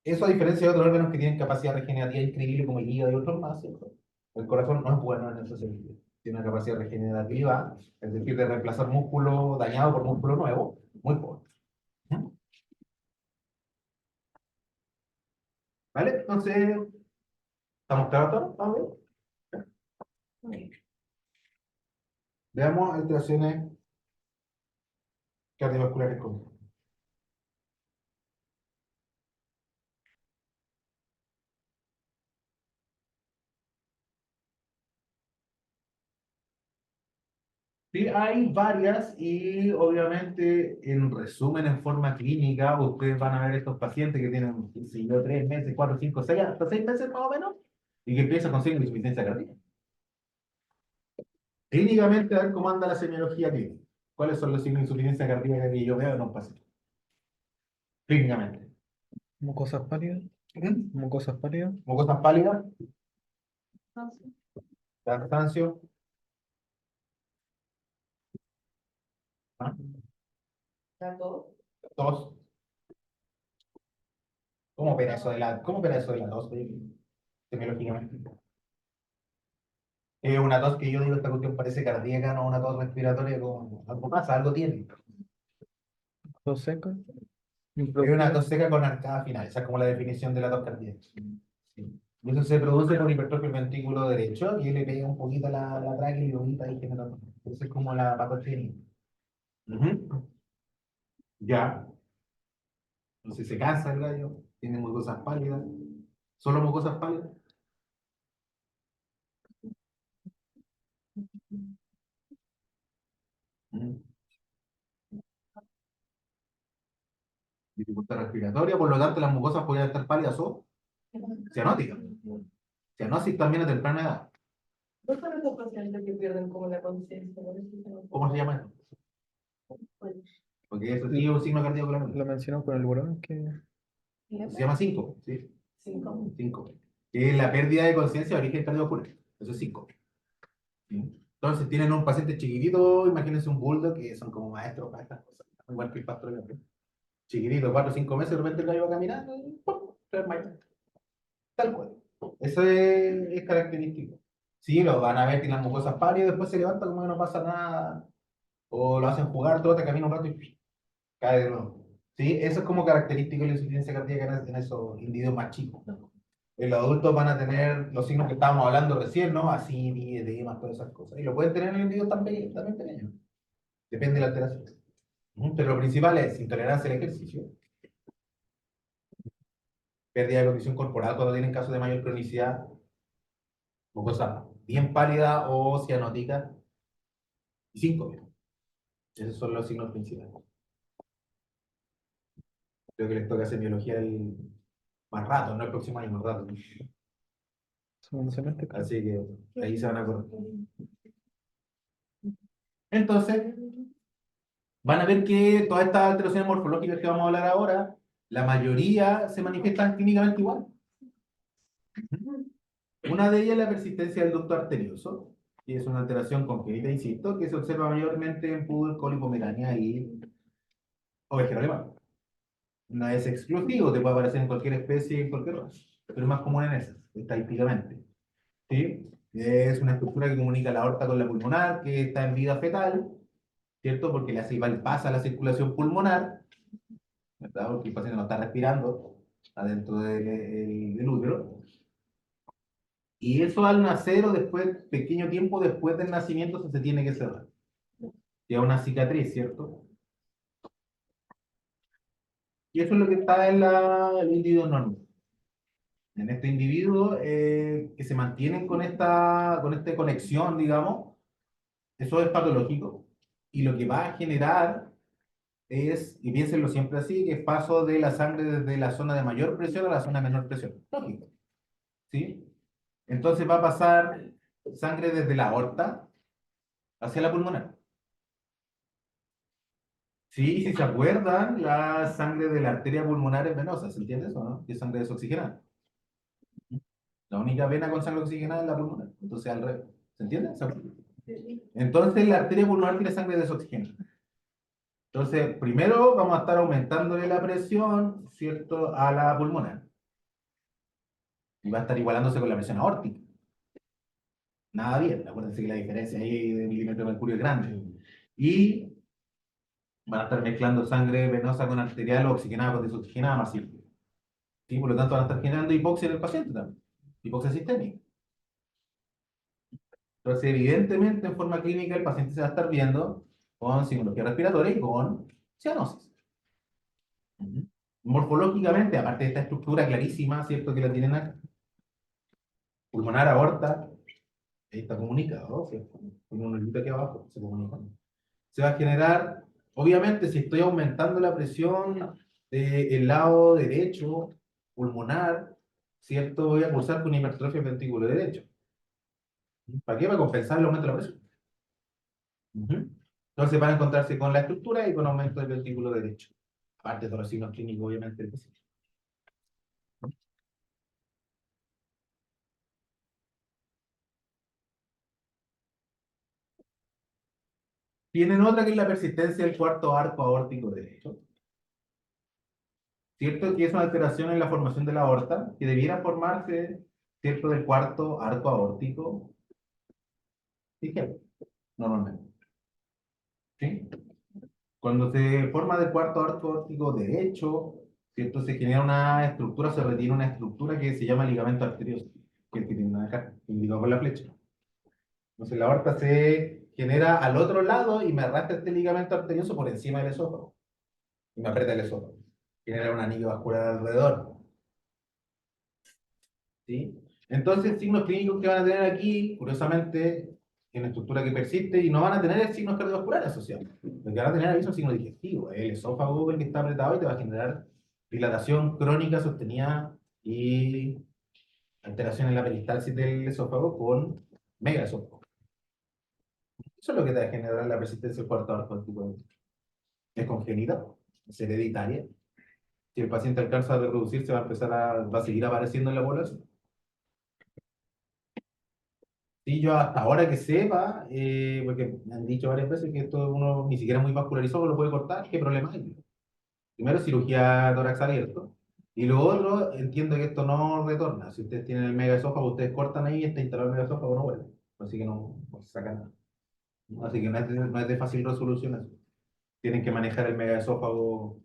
[SPEAKER 1] Eso a diferencia de otros órganos que tienen capacidad regenerativa increíble como el hígado y otros más, ¿cierto? El corazón no es bueno en ese sentido. Tiene una capacidad regenerativa, es decir, de reemplazar músculo dañado por músculo nuevo, muy poco. ¿Vale? Entonces, ¿estamos claros todos? ¿Vamos bien? Veamos alteraciones cardiovasculares comunes. Sí, hay varias y obviamente en resumen, en forma clínica, ustedes van a ver estos pacientes que tienen, qué sé yo, 3 meses, 4, 5, 6, hasta 6 meses más o menos, y que empiezan con signos de insuficiencia cardíaca. Clínicamente, a ver cómo anda la semiología clínica. ¿Cuáles son los signos de insuficiencia cardíaca que yo veo en un paciente? Clínicamente.
[SPEAKER 2] Mucosas pálidas,
[SPEAKER 1] ¿Mm?
[SPEAKER 2] mucosas pálidas,
[SPEAKER 1] Mucosas pálidas, cansancio, ¿ah? Tos. ¿Cómo opera eso de la tos, semiológicamente? Es una tos que yo digo, esta cuestión parece cardíaca, no una tos respiratoria, como algo pasa, algo tiene.
[SPEAKER 2] tos seca,
[SPEAKER 1] Es una
[SPEAKER 2] improductiva.
[SPEAKER 1] tos seca con arcada final, esa es como la definición de la tos cardíaca. Sí. Y eso se produce por hipertrofia del ventrículo derecho, y le pega un poquito la tráquea y lo vomita y genera tos. Esa es como la patogenia. Ujú. Ya. Entonces se cansa el gallo, tiene mucosas pálidas, solo mucosas pálidas. Ujú. Dificultad respiratoria, por lo tanto las mucosas podrían estar pálidas o cianóticas. Cianosis también a temprana edad.
[SPEAKER 3] ¿No son esos pacientes que pierden como la conciencia?
[SPEAKER 1] ¿Cómo se llama eso?
[SPEAKER 3] Bueno,
[SPEAKER 1] Porque eso sí es un signo cardíaco
[SPEAKER 2] Lo
[SPEAKER 1] claramente.
[SPEAKER 2] mencionó con el burón que
[SPEAKER 1] Se llama 5, ¿sí?
[SPEAKER 3] 5.
[SPEAKER 1] 5. Que es la pérdida de conciencia de origen cardiovascular. Eso es 5. Entonces tienen un paciente chiquitito, imagínense un bulldog, que son como maestros para estas cosas. Igual que el pastor. Chiquitito, 4 o 5 meses, de repente el gallo va caminando y ¡pum! Se desmaya. Tal cual. Eso es característico. Sí, lo van a ver, tiene las mucosas pálidas, después se levanta como que no pasa nada, o lo hacen jugar, trota, camina un rato y cae de nuevo. Sí, eso es como característico de la insuficiencia cardíaca en esos individuos más chicos. En los adultos van a tener los signos que estábamos hablando recién, ¿no? Así, edema, todas esas cosas. Y lo pueden tener en individuos también pequeños. Depende de la alteración. Pero lo principal es intolerancia al ejercicio, pérdida de condición corporal cuando tienen casos de mayor cronicidad, o cosas bien pálida o cianótica, y síncope. Esos son los signos principales. Creo que les toca hacer biología el más rato, no el próximo año, más rato.
[SPEAKER 2] Segundo semestre, creo.
[SPEAKER 1] Así que ahí se van a acordar. Entonces, van a ver que todas estas alteraciones morfológicas que vamos a hablar ahora, la mayoría se manifiestan clínicamente igual. Una de ellas es la persistencia del ducto arterioso, que es una alteración congénita, insisto, que se observa mayormente en pudor, colipomerania y ovejero alemán. No es exclusivo, te puede aparecer en cualquier especie, en cualquier raza, pero es más común en esas, estadísticamente. ¿Sí? Es una estructura que comunica la aorta con la pulmonar, que está en vida fetal, ¿cierto? Porque le hace pasa la circulación pulmonar, ¿verdad? Porque el paciente no está respirando adentro del útero. Y eso al nacer o después, pequeño tiempo después del nacimiento, se tiene que cerrar. Ya una cicatriz, ¿cierto? Y eso es lo que está en el individuo normal. En este individuo que se mantienen con esta conexión, digamos, eso es patológico. Y lo que va a generar es, y piénsenlo siempre así, que es paso de la sangre desde la zona de mayor presión a la zona de menor presión. Lógico. ¿Sí? Entonces va a pasar sangre desde la aorta hacia la pulmonar. Sí, si se acuerdan, la sangre de la arteria pulmonar es venosa, ¿se entiende eso, no? Que es sangre desoxigenada. La única vena con sangre oxigenada es la pulmonar. Entonces, al revés. ¿Se entiende? Entonces, la arteria pulmonar tiene sangre desoxigenada. Entonces, primero vamos a estar aumentándole la presión, ¿cierto?, a la pulmonar. Y va a estar igualándose con la presión aórtica. Nada bien. Acuérdense que la diferencia ahí de milímetro de mercurio es grande. Y van a estar mezclando sangre venosa con arterial o oxigenada con desoxigenada masiva. ¿Sí? Por lo tanto, van a estar generando hipoxia en el paciente también. Hipoxia sistémica. Entonces, evidentemente, en forma clínica, el paciente se va a estar viendo con simbología respiratoria y con cianosis. Morfológicamente, aparte de esta estructura clarísima, ¿cierto? Que la tienen acá, pulmonar, aorta, ahí está comunicado, ¿cierto? Con un hilito aquí abajo, se comunica. Se va a generar, obviamente, si estoy aumentando la presión del lado derecho, pulmonar, ¿cierto? Voy a cursar con hipertrofia del ventrículo derecho. ¿Para qué? Para compensar el aumento de la presión. Entonces van a encontrarse con la estructura y con aumento del ventrículo derecho. Aparte de todos los signos clínicos, obviamente, del paciente. Tienen otra que es la persistencia del cuarto arco aórtico derecho. ¿Cierto? Que es una alteración en la formación de la aorta, que debiera formarse, ¿cierto? Del cuarto arco aórtico izquierdo, normalmente. ¿Sí? Cuando se forma del cuarto arco aórtico derecho, ¿cierto? Se genera una estructura, se retiene una estructura que se llama ligamento arterioso, que es el que tiene acá, indicado con la flecha. Entonces la aorta se genera al otro lado y me arrastra este ligamento arterioso por encima del esófago. Y me aprieta el esófago. Genera un anillo vascular alrededor. ¿Sí? Entonces, signos clínicos que van a tener aquí, curiosamente, en la estructura que persiste, y no van a tener signos cardiovasculares asociados. Lo que van a tener ahí son signos digestivos. El esófago, el que está apretado, y te va a generar dilatación crónica sostenida y alteración en la peristalsis del esófago con megaesófago. Eso es lo que te va a generar la persistencia del cuarto arco tipo. Es congénita, es hereditaria. Si el paciente alcanza a reproducirse, va a seguir apareciendo en la población. Sí, yo hasta ahora que sepa, porque me han dicho varias veces que esto uno ni siquiera muy vascularizado lo puede cortar, ¿qué problema hay? Primero, cirugía tórax abierto, Y lo otro, entiendo que esto no retorna. Si ustedes tienen el megaesófago, ustedes cortan ahí y está instalado el megaesófago, no vuelve. Así que no se sacan nada. Así que no es de fácil resolución eso. Tienen que manejar el megaesófago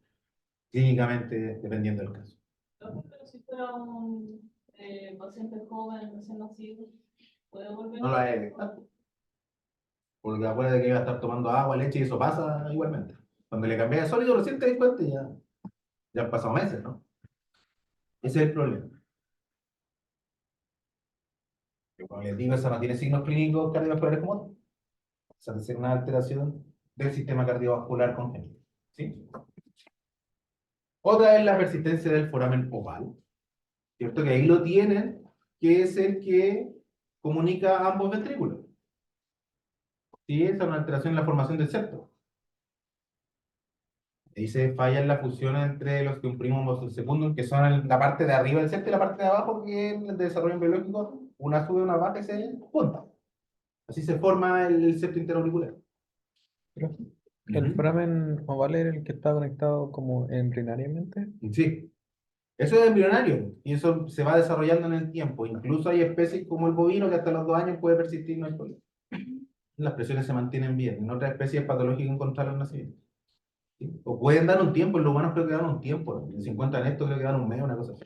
[SPEAKER 1] clínicamente dependiendo del caso.
[SPEAKER 3] Pero si fuera un paciente joven, recién nacido, puede volver
[SPEAKER 1] No lo hay detectado. Porque acuérdate que iba a estar tomando agua, leche y eso pasa igualmente. Cuando le cambias de sólido, recién te das cuenta y ya han pasado meses, ¿no? Ese es el problema. Que como les digo, esa no tiene signos clínicos cardiovasculares como otros. O sea, es una alteración del sistema cardiovascular congénito. ¿Sí? Otra es la persistencia del foramen oval, ¿cierto? Que ahí lo tienen, que es el que comunica ambos ventrículos. ¿Sí? Esa es una alteración en la formación del septo. Ahí se falla en la fusión entre los que comprimimos los secundum, que son la parte de arriba del septo y la parte de abajo, que en el desarrollo biológico, una sube, una baja y se junta. Así se forma el septo interauricular.
[SPEAKER 2] Pero el
[SPEAKER 1] Ujú.
[SPEAKER 2] foramen oval era el que está conectado como embrionariamente.
[SPEAKER 1] Sí, eso es embrionario y eso se va desarrollando en el tiempo. Incluso hay especies como el bovino que hasta los 2 años puede persistir, no hay problema. Las presiones se mantienen bien. En otras especies es patológico encontrarlo en nacimiento. ¿Sí? O pueden dar un tiempo, en los humanos creo que dan un tiempo, ¿no? En 50 en esto creo que dan un mes, una cosa así.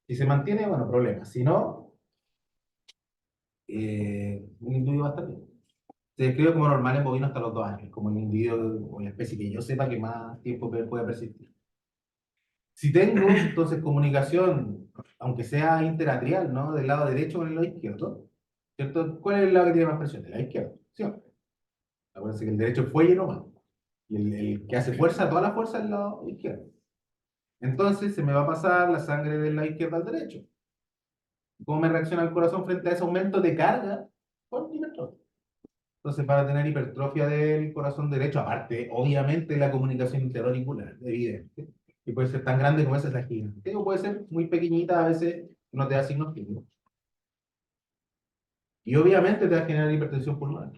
[SPEAKER 1] Si se mantiene, bueno, problema. Si no, el individuo va a estar bien. Se describe como normal en bovino hasta los 2 años, como el individuo o la especie que yo sepa que más tiempo puede persistir. Si tengo entonces comunicación, aunque sea interatrial, ¿no? Del lado derecho con el lado izquierdo, ¿cierto? ¿Cuál es el lado que tiene más presión? El lado izquierdo, ¿sí? Acuérdense que el derecho es fuelle nomás. Y el que hace fuerza, toda la fuerza es el lado izquierdo. Entonces se me va a pasar la sangre del lado izquierdo al derecho. ¿Cómo me reacciona el corazón frente a ese aumento de carga? Con hipertrofia. Entonces, para tener hipertrofia del corazón derecho, aparte, obviamente, la comunicación interauricular, evidente, que puede ser tan grande como esa es la esquina. O puede ser muy pequeñita, a veces no te da signos clínicos. Y obviamente te va a generar hipertensión pulmonar.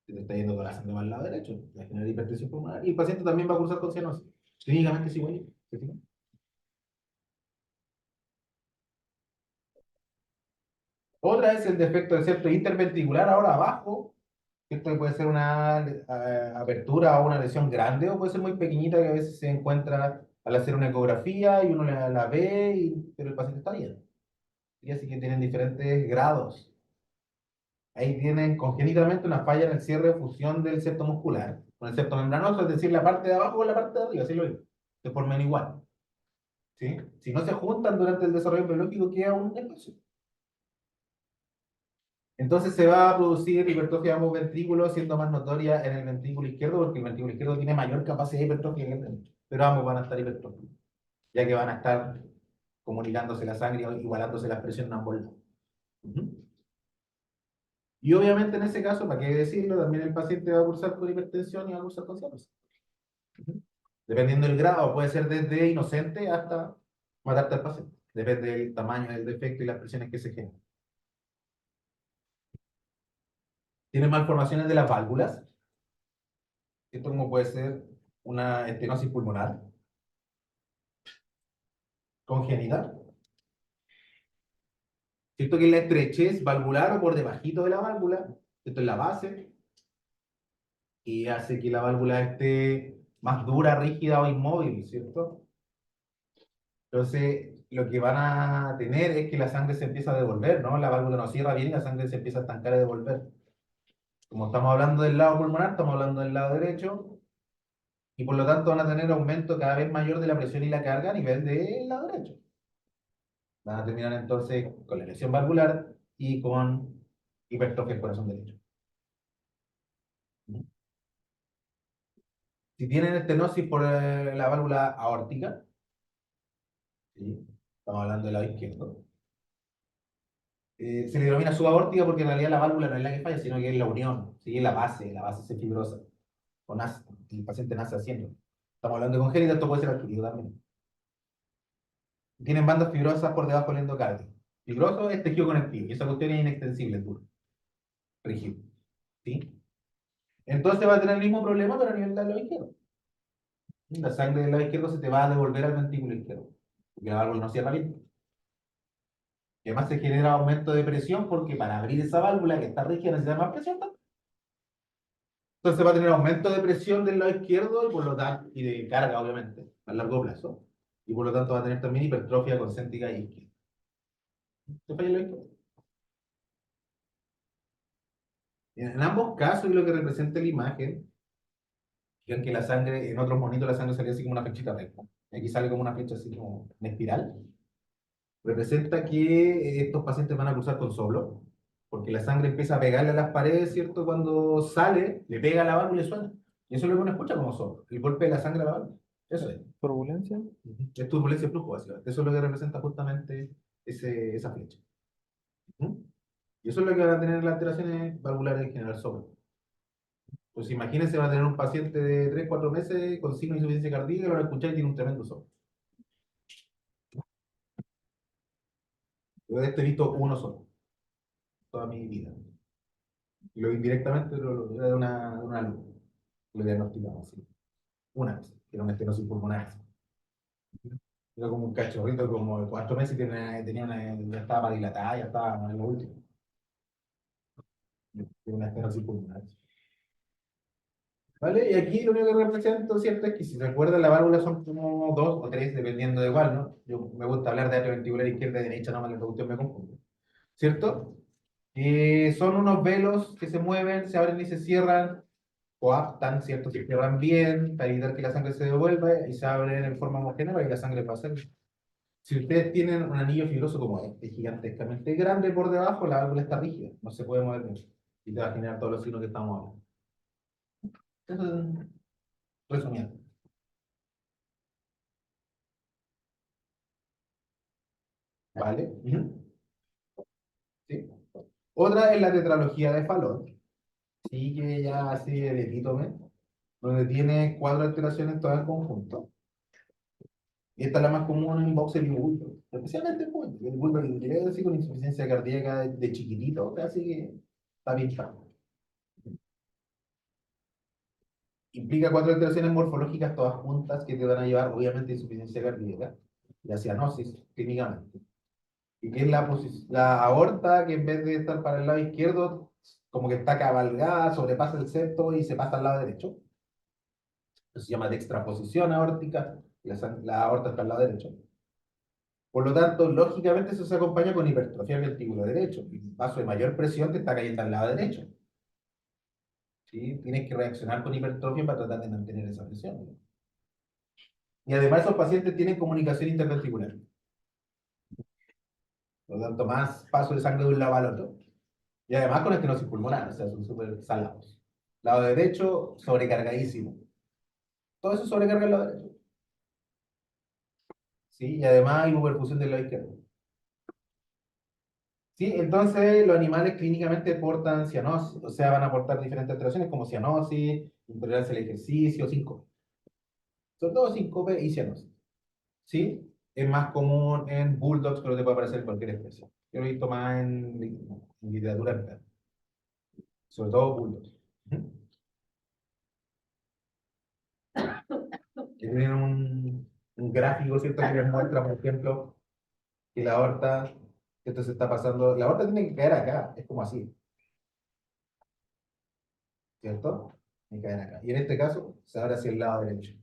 [SPEAKER 1] Si te está yendo toda la sangre para el lado derecho, te va a generar hipertensión pulmonar. Y el paciente también va a cursar con cianosis. Clínicamente es igual. ¿Se fijan? Otra es el defecto del septo interventricular, ahora abajo. Esto puede ser una apertura o una lesión grande o puede ser muy pequeñita que a veces se encuentra al hacer una ecografía y uno la ve, pero el paciente está bien. Y así que tienen diferentes grados. Ahí tienen congénitamente una falla en el cierre de fusión del septo muscular con el septo membranoso, es decir, la parte de abajo con la parte de arriba, así lo digo, se forman igual. ¿Sí? Si no se juntan durante el desarrollo biológico, queda un espacio. Entonces se va a producir hipertrofia de ambos ventrículos, siendo más notoria en el ventrículo izquierdo, porque el ventrículo izquierdo tiene mayor capacidad de hipertrofia que el derecho. Pero ambos van a estar hipertrofiados, ya que van a estar comunicándose la sangre, igualándose las presiones en ambos lados. Ujú. Y obviamente en ese caso, para qué decirlo, también el paciente va a cursar con hipertensión y va a cursar con cianosis. Ujú. Dependiendo del grado, puede ser desde inocente hasta matarte al paciente. Depende del tamaño del defecto y las presiones que se generan. Tiene malformaciones de las válvulas. Esto como puede ser una estenosis pulmonar congénita. ¿Cierto? Que es la estrechez valvular o por debajito de la válvula. Esto es la base y hace que la válvula esté más dura, rígida o inmóvil, ¿cierto? Entonces, lo que van a tener es que la sangre se empieza a devolver, ¿no? La válvula no cierra bien y la sangre se empieza a estancar y devolver. Como estamos hablando del lado pulmonar, estamos hablando del lado derecho y por lo tanto van a tener aumento cada vez mayor de la presión y la carga a nivel del lado derecho. Van a terminar entonces con la lesión valvular y con hipertrofia del corazón derecho. Si tienen estenosis por la válvula aórtica, ¿sí? Estamos hablando del lado izquierdo, se le denomina subaórtica porque en realidad la válvula no es la que falla, sino que es la unión, ¿sí? La base se fibrosa, o nace, el paciente nace haciendo. Estamos hablando de congénito, esto puede ser adquirido también. Tienen bandas fibrosas por debajo del endocardio. Fibroso es tejido conectivo, y esa cuestión es inextensible, es duro, rígido, ¿sí? Entonces va a tener el mismo problema, pero a nivel del lado izquierdo. La sangre del lado izquierdo se te va a devolver al ventrículo izquierdo, porque la válvula no cierra bien. Y además se genera aumento de presión porque para abrir esa válvula que está rígida necesita más presión también. Entonces va a tener aumento de presión del lado izquierdo y por lo tanto, y de carga obviamente, a largo plazo. Y por lo tanto va a tener también hipertrofia concéntrica y izquierda. ¿Se falla el lado izquierdo? En ambos casos, y lo que representa la imagen, fíjense que la sangre, en otros monitos la sangre salía así como una flechita recta. Aquí sale como una flecha así como en espiral. Representa que estos pacientes van a cruzar con soplo, porque la sangre empieza a pegarle a las paredes, ¿cierto? Cuando sale, le pega a la válvula y suena. Y eso es lo que uno escucha como soplo, el golpe de la sangre a la válvula. Eso es.
[SPEAKER 2] ¿Turbulencia?
[SPEAKER 1] Es turbulencia de flujo, básicamente. Eso es lo que representa justamente esa flecha. ¿Mm? Y eso es lo que van a tener las alteraciones valvulares en general soplo. Pues imagínense, va a tener un paciente de 3 4 meses con signo de insuficiencia cardíaca y lo van a escuchar y tiene un tremendo soplo. Yo de este he visto uno solo, toda mi vida. Y lo indirectamente era de una luz. Lo diagnosticamos así. Una vez, que era una estenosis pulmonar. Era como un cachorrito como de 4 meses y ya estaba dilatada, ya estaba en lo último. Tiene una estenosis pulmonar. ¿Vale? Y aquí lo único que representa, ¿cierto? Es que si recuerdan, la válvula son como dos o tres, dependiendo de igual, ¿no? Yo me gusta hablar de atrio ventricular izquierda y derecha, no me la cuestión me confundo. ¿Cierto? Son unos velos que se mueven, se abren y se cierran, coaptan, ¿cierto? Se cierran bien para evitar que la sangre se devuelva y se abren en forma homogénea para que la sangre pase. Si ustedes tienen un anillo fibroso como este, gigantescamente grande por debajo, la válvula está rígida, no se puede mover mucho. Y te va a generar todos los signos que estamos hablando. Entonces, resumiendo. ¿Vale? Ujú. ¿Sí? Otra es la tetralogía de Fallot, sí, que ya así de epítome, donde tiene 4 alteraciones todas en conjunto. Y esta es la más común en boxer y bulto, especialmente en bulto. El bulto inglés así con insuficiencia cardíaca de chiquitito, casi que está pinchado. Implica 4 alteraciones morfológicas todas juntas que te van a llevar, obviamente, a insuficiencia cardíaca y a cianosis, clínicamente. Y que es la aorta que en vez de estar para el lado izquierdo, como que está cabalgada, sobrepasa el septo y se pasa al lado derecho. Eso se llama dextraposición aórtica, y la aorta está al lado derecho. Por lo tanto, lógicamente eso se acompaña con hipertrofia del ventrículo derecho, y un vaso de mayor presión te está cayendo al lado derecho. ¿Sí? Tienes que reaccionar con hipertrofia para tratar de mantener esa presión. Y además esos pacientes tienen comunicación interventricular. Por lo tanto, más paso de sangre de un lado al otro. Y además con estenosis pulmonar, o sea, son súper salados. Lado derecho, sobrecargadísimo. Todo eso sobrecarga el lado derecho. ¿Sí? Y además hay hipoperfusión del lado izquierdo. ¿Sí? Entonces, los animales clínicamente portan cianosis, o sea, van a aportar diferentes alteraciones como cianosis, intolerancia al ejercicio, síncope. Sobre todo síncope y cianosis. ¿Sí? Es más común en bulldogs, pero te puede aparecer en cualquier especie. Yo lo he visto más en literatura en perros. Sobre todo bulldogs. Ujú. Que tienen un gráfico, ¿cierto? Que les muestra, por ejemplo, que la aorta, esto se está pasando, la aorta tiene que caer acá, es como así, ¿cierto? Tiene que caer acá. Y en este caso, se abre hacia el lado derecho.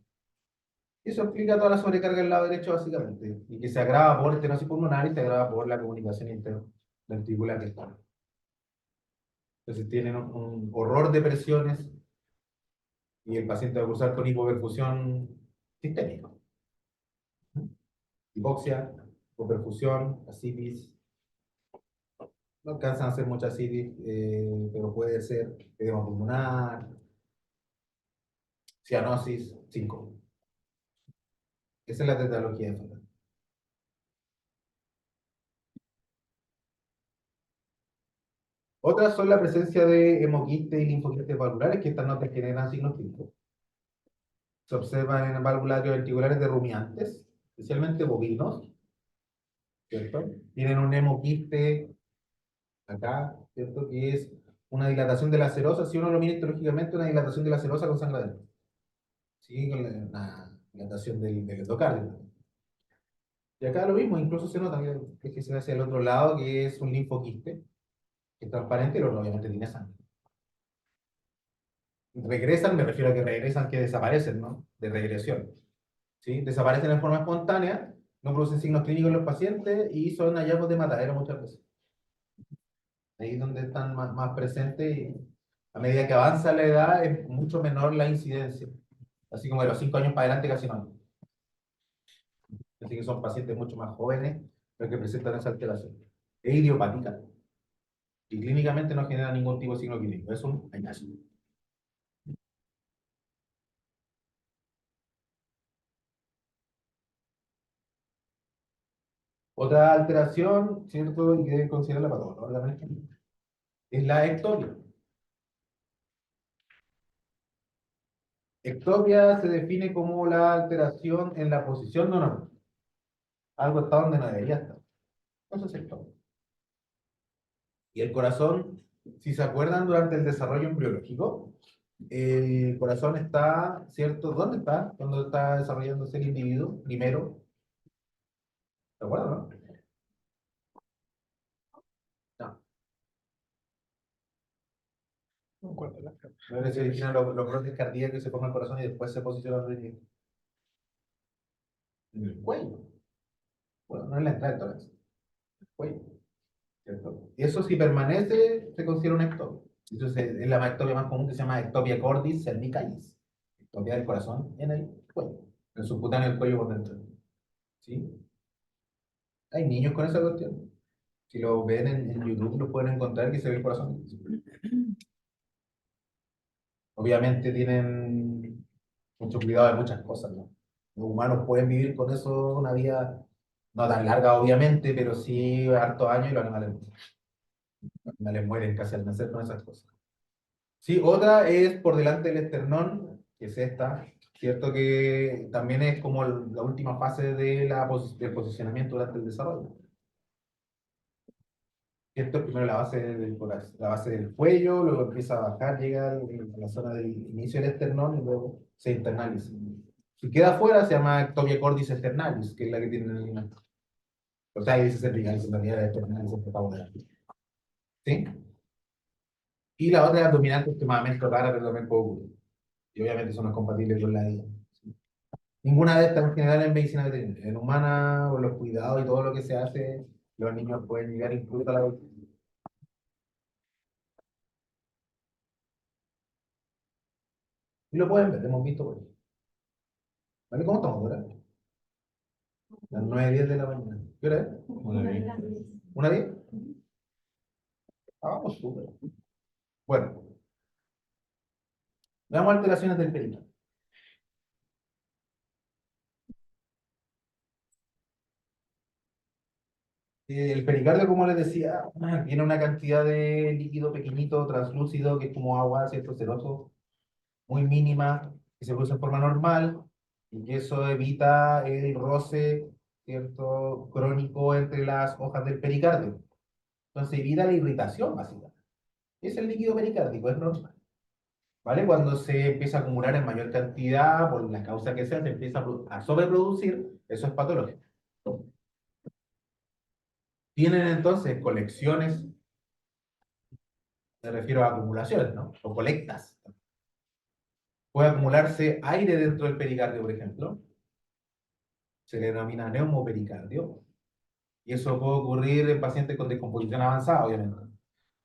[SPEAKER 1] Y eso explica toda la sobrecarga del lado derecho, básicamente, y que se agrava por estenosis pulmonar y se agrava por la comunicación interventricular que está. Entonces tienen un horror de presiones y el paciente va a cursar con hipoperfusión sistémica. Hipoxia, hipoperfusión, ascitis. No alcanzan a hacer mucha ascitis, pero puede ser edema pulmonar, cianosis, 5. Esa es la tetralogía de Fallot. Otras son la presencia de hemoquistes y linfoquistes valvulares, que estas no te generan signos clínicos. Se observan en válvulas ventriculares de rumiantes, especialmente bovinos, ¿cierto? Tienen un hemoquiste acá, ¿cierto? Que es una dilatación de la serosa, si uno lo mira histológicamente, una dilatación de la serosa con sangre adentro. ¿sí? Con la dilatación del endocardio. Y acá lo mismo, incluso se nota que se ve hacia el otro lado, que es un linfoquiste, que es transparente, y lo obviamente tiene sangre. Regresan, me refiero a que regresan, que desaparecen, ¿no? De regresión. ¿Sí? Desaparecen en forma espontánea, no producen signos clínicos en los pacientes y son hallazgos de matadero muchas veces. Ahí es donde están más presentes y a medida que avanza la edad es mucho menor la incidencia. Así como de los 5 años para adelante casi no hay. Así que son pacientes mucho más jóvenes los que presentan esa alteración. Es idiopática y clínicamente no genera ningún tipo de signo clínico. Es un hallazgo. Otra alteración, ¿cierto? Y que deben considerar la patología, obviamente, es la ectopia. Ectopia se define como la alteración en la posición no normal. Algo está donde no debería estar. Eso es ectopia. Y el corazón, si se acuerdan, durante el desarrollo embriológico, el corazón está, ¿cierto? ¿Dónde está? Cuando está desarrollándose el individuo, primero. ¿Se acuerdan, no? No.
[SPEAKER 2] No me acuerdo la cara.
[SPEAKER 1] No es que se originan los brotes cardíacos que se forman el corazón y después se posicionan en el cuello. Bueno, no en la entrada del tórax, el cuello. ¿Cierto? Y eso si permanece, se considera una ectopia. Entonces, es la ectopia más común que se llama ectopia cordis cervicalis. Ectopia del corazón en el cuello, en el subcutáneo del cuello por dentro. ¿Sí? Hay niños con esa cuestión. Si lo ven en YouTube, lo pueden encontrar que se ve el corazón. Obviamente tienen mucho cuidado de muchas cosas, ¿no? Los humanos pueden vivir con eso una vida no tan larga, obviamente, pero sí hartos años y los animales mueren casi al nacer con esas cosas. Sí, otra es por delante del esternón, que es esta, ¿cierto? Que también es como la última fase de del posicionamiento durante el desarrollo. ¿Cierto? Primero la base la base del cuello, luego empieza a bajar, llega a la zona del inicio del esternón y luego se internaliza. Si queda afuera se llama ectopia cordis externalis, que es la que tiene el animal. O sea, ahí dice cervicalis, en realidad es externalis, es por delante. ¿Sí? Y la otra es abdominal, que es extremadamente rara, pero también puede ocurrir. Y obviamente eso no es compatible con la vida. Ninguna de estas en general en medicina veterinaria. En humana, con los cuidados y todo lo que se hace, los niños pueden llegar incluso a la adultez. Y lo pueden ver, lo hemos visto por ahí. ¿Vale? ¿Cómo estamos ahora? Las 9:10 de la mañana. ¿Qué hora es? 1:10. Ah, vamos, súper. Bueno, veamos alteraciones del pericardio. El pericardio, como les decía, tiene una cantidad de líquido pequeñito, translúcido, que es como agua, ¿cierto? Ceroso, muy mínima, que se produce en forma normal, y que eso evita el roce, ¿cierto? Crónico entre las hojas del pericardio. Entonces evita la irritación, básicamente. Es el líquido pericárdico, es normal. ¿Vale? Cuando se empieza a acumular en mayor cantidad, por la causa que sea, se empieza a sobreproducir, eso es patológico. Tienen entonces colecciones, me refiero a acumulaciones, ¿no? O colectas. Puede acumularse aire dentro del pericardio, por ejemplo. Se le denomina neumopericardio. Y eso puede ocurrir en pacientes con descomposición avanzada, obviamente.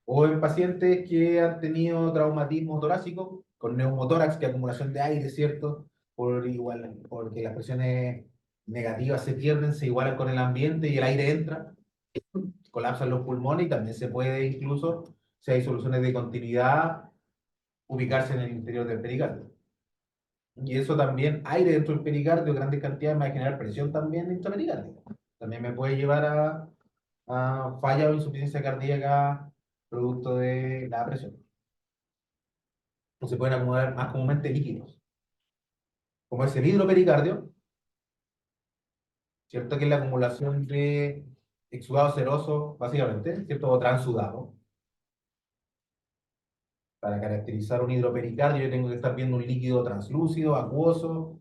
[SPEAKER 1] O en pacientes que han tenido traumatismo torácico, con neumotórax, que es acumulación de aire, ¿cierto? Porque las presiones negativas se pierden, se igualan con el ambiente y el aire entra, colapsan los pulmones y también se puede incluso, si hay soluciones de continuidad, ubicarse en el interior del pericardio. Y eso también, aire dentro del pericardio, grandes cantidades, va a generar presión también intrapericárdica. También me puede llevar a falla o insuficiencia cardíaca producto de la presión. O se pueden acumular más comúnmente líquidos, como es el hidropericardio, ¿cierto? Que es la acumulación de exudado seroso, básicamente, ¿cierto? O transudado. Para caracterizar un hidropericardio, yo tengo que estar viendo un líquido translúcido, acuoso,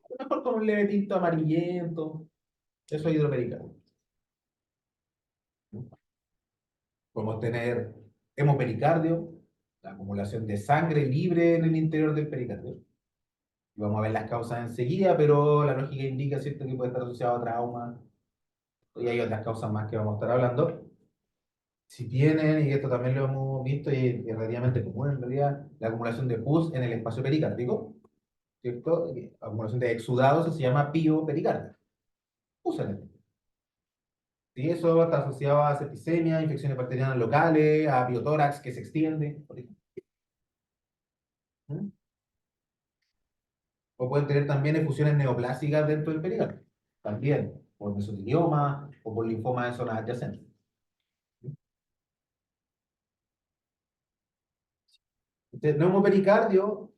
[SPEAKER 1] a lo mejor con un leve tinto amarillento. Eso es hidropericardio. Podemos tener hemopericardio, la acumulación de sangre libre en el interior del pericardio. Y vamos a ver las causas enseguida, pero la lógica indica, ¿cierto?, que puede estar asociado a trauma. Y hay otras causas más que vamos a estar hablando. Si tienen, y esto también lo hemos visto y es relativamente común en realidad, la acumulación de pus en el espacio pericárdico, ¿cierto? Acumulación de exudados se llama piopericardio. Pus en el. Y eso está asociado a septicemia, infecciones bacterianas locales, a biotórax que se extiende, por ejemplo. ¿Mm? O pueden tener también efusiones neoplásicas dentro del pericardio, también por mesotelioma o por linfoma de zonas adyacentes. Entonces, neumopericardio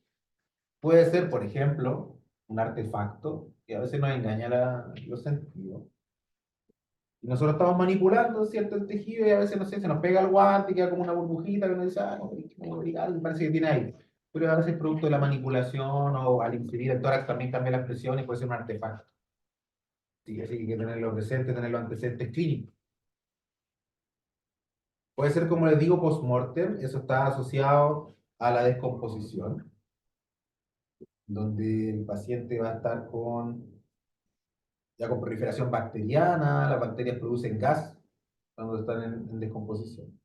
[SPEAKER 1] puede ser, por ejemplo, un artefacto que a veces nos engaña los sentidos. Y nosotros estamos manipulando, ¿cierto?, el tejido y a veces, no sé, se nos pega el guante y queda como una burbujita que uno dice, ah, no, neumopericardio, y parece que tiene aire. Pero a veces producto de la manipulación o al inserir el tórax también cambia la presión y puede ser un artefacto. Sí, así que hay que tenerlo presente, tener los antecedentes clínicos. Puede ser, como les digo, post-mortem, eso está asociado a la descomposición, donde el paciente va a estar ya con proliferación bacteriana, las bacterias producen gas cuando están en descomposición.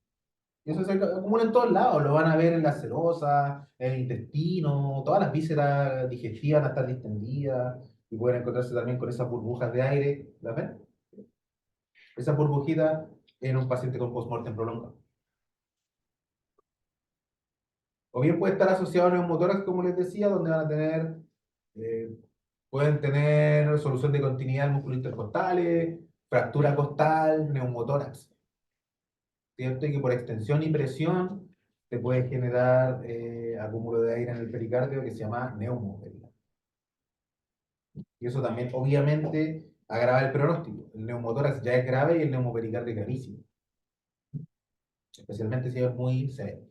[SPEAKER 1] Y eso se acumula en todos lados, lo van a ver en la serosa, en el intestino, todas las vísceras digestivas van a estar distendidas y pueden encontrarse también con esas burbujas de aire, ¿las ven? Esa burbujita en un paciente con post-mortem prolongado. O bien puede estar asociado a neumotórax, como les decía, donde van a tener, eh, pueden tener solución de continuidad del músculo intercostales, fractura costal, neumotórax, ¿cierto? Y que por extensión y presión te puede generar acúmulo de aire en el pericardio que se llama neumopericardio. Y eso también, obviamente, agrava el pronóstico. El neumotórax ya es grave y el neumopericardio es gravísimo, especialmente si es muy severo.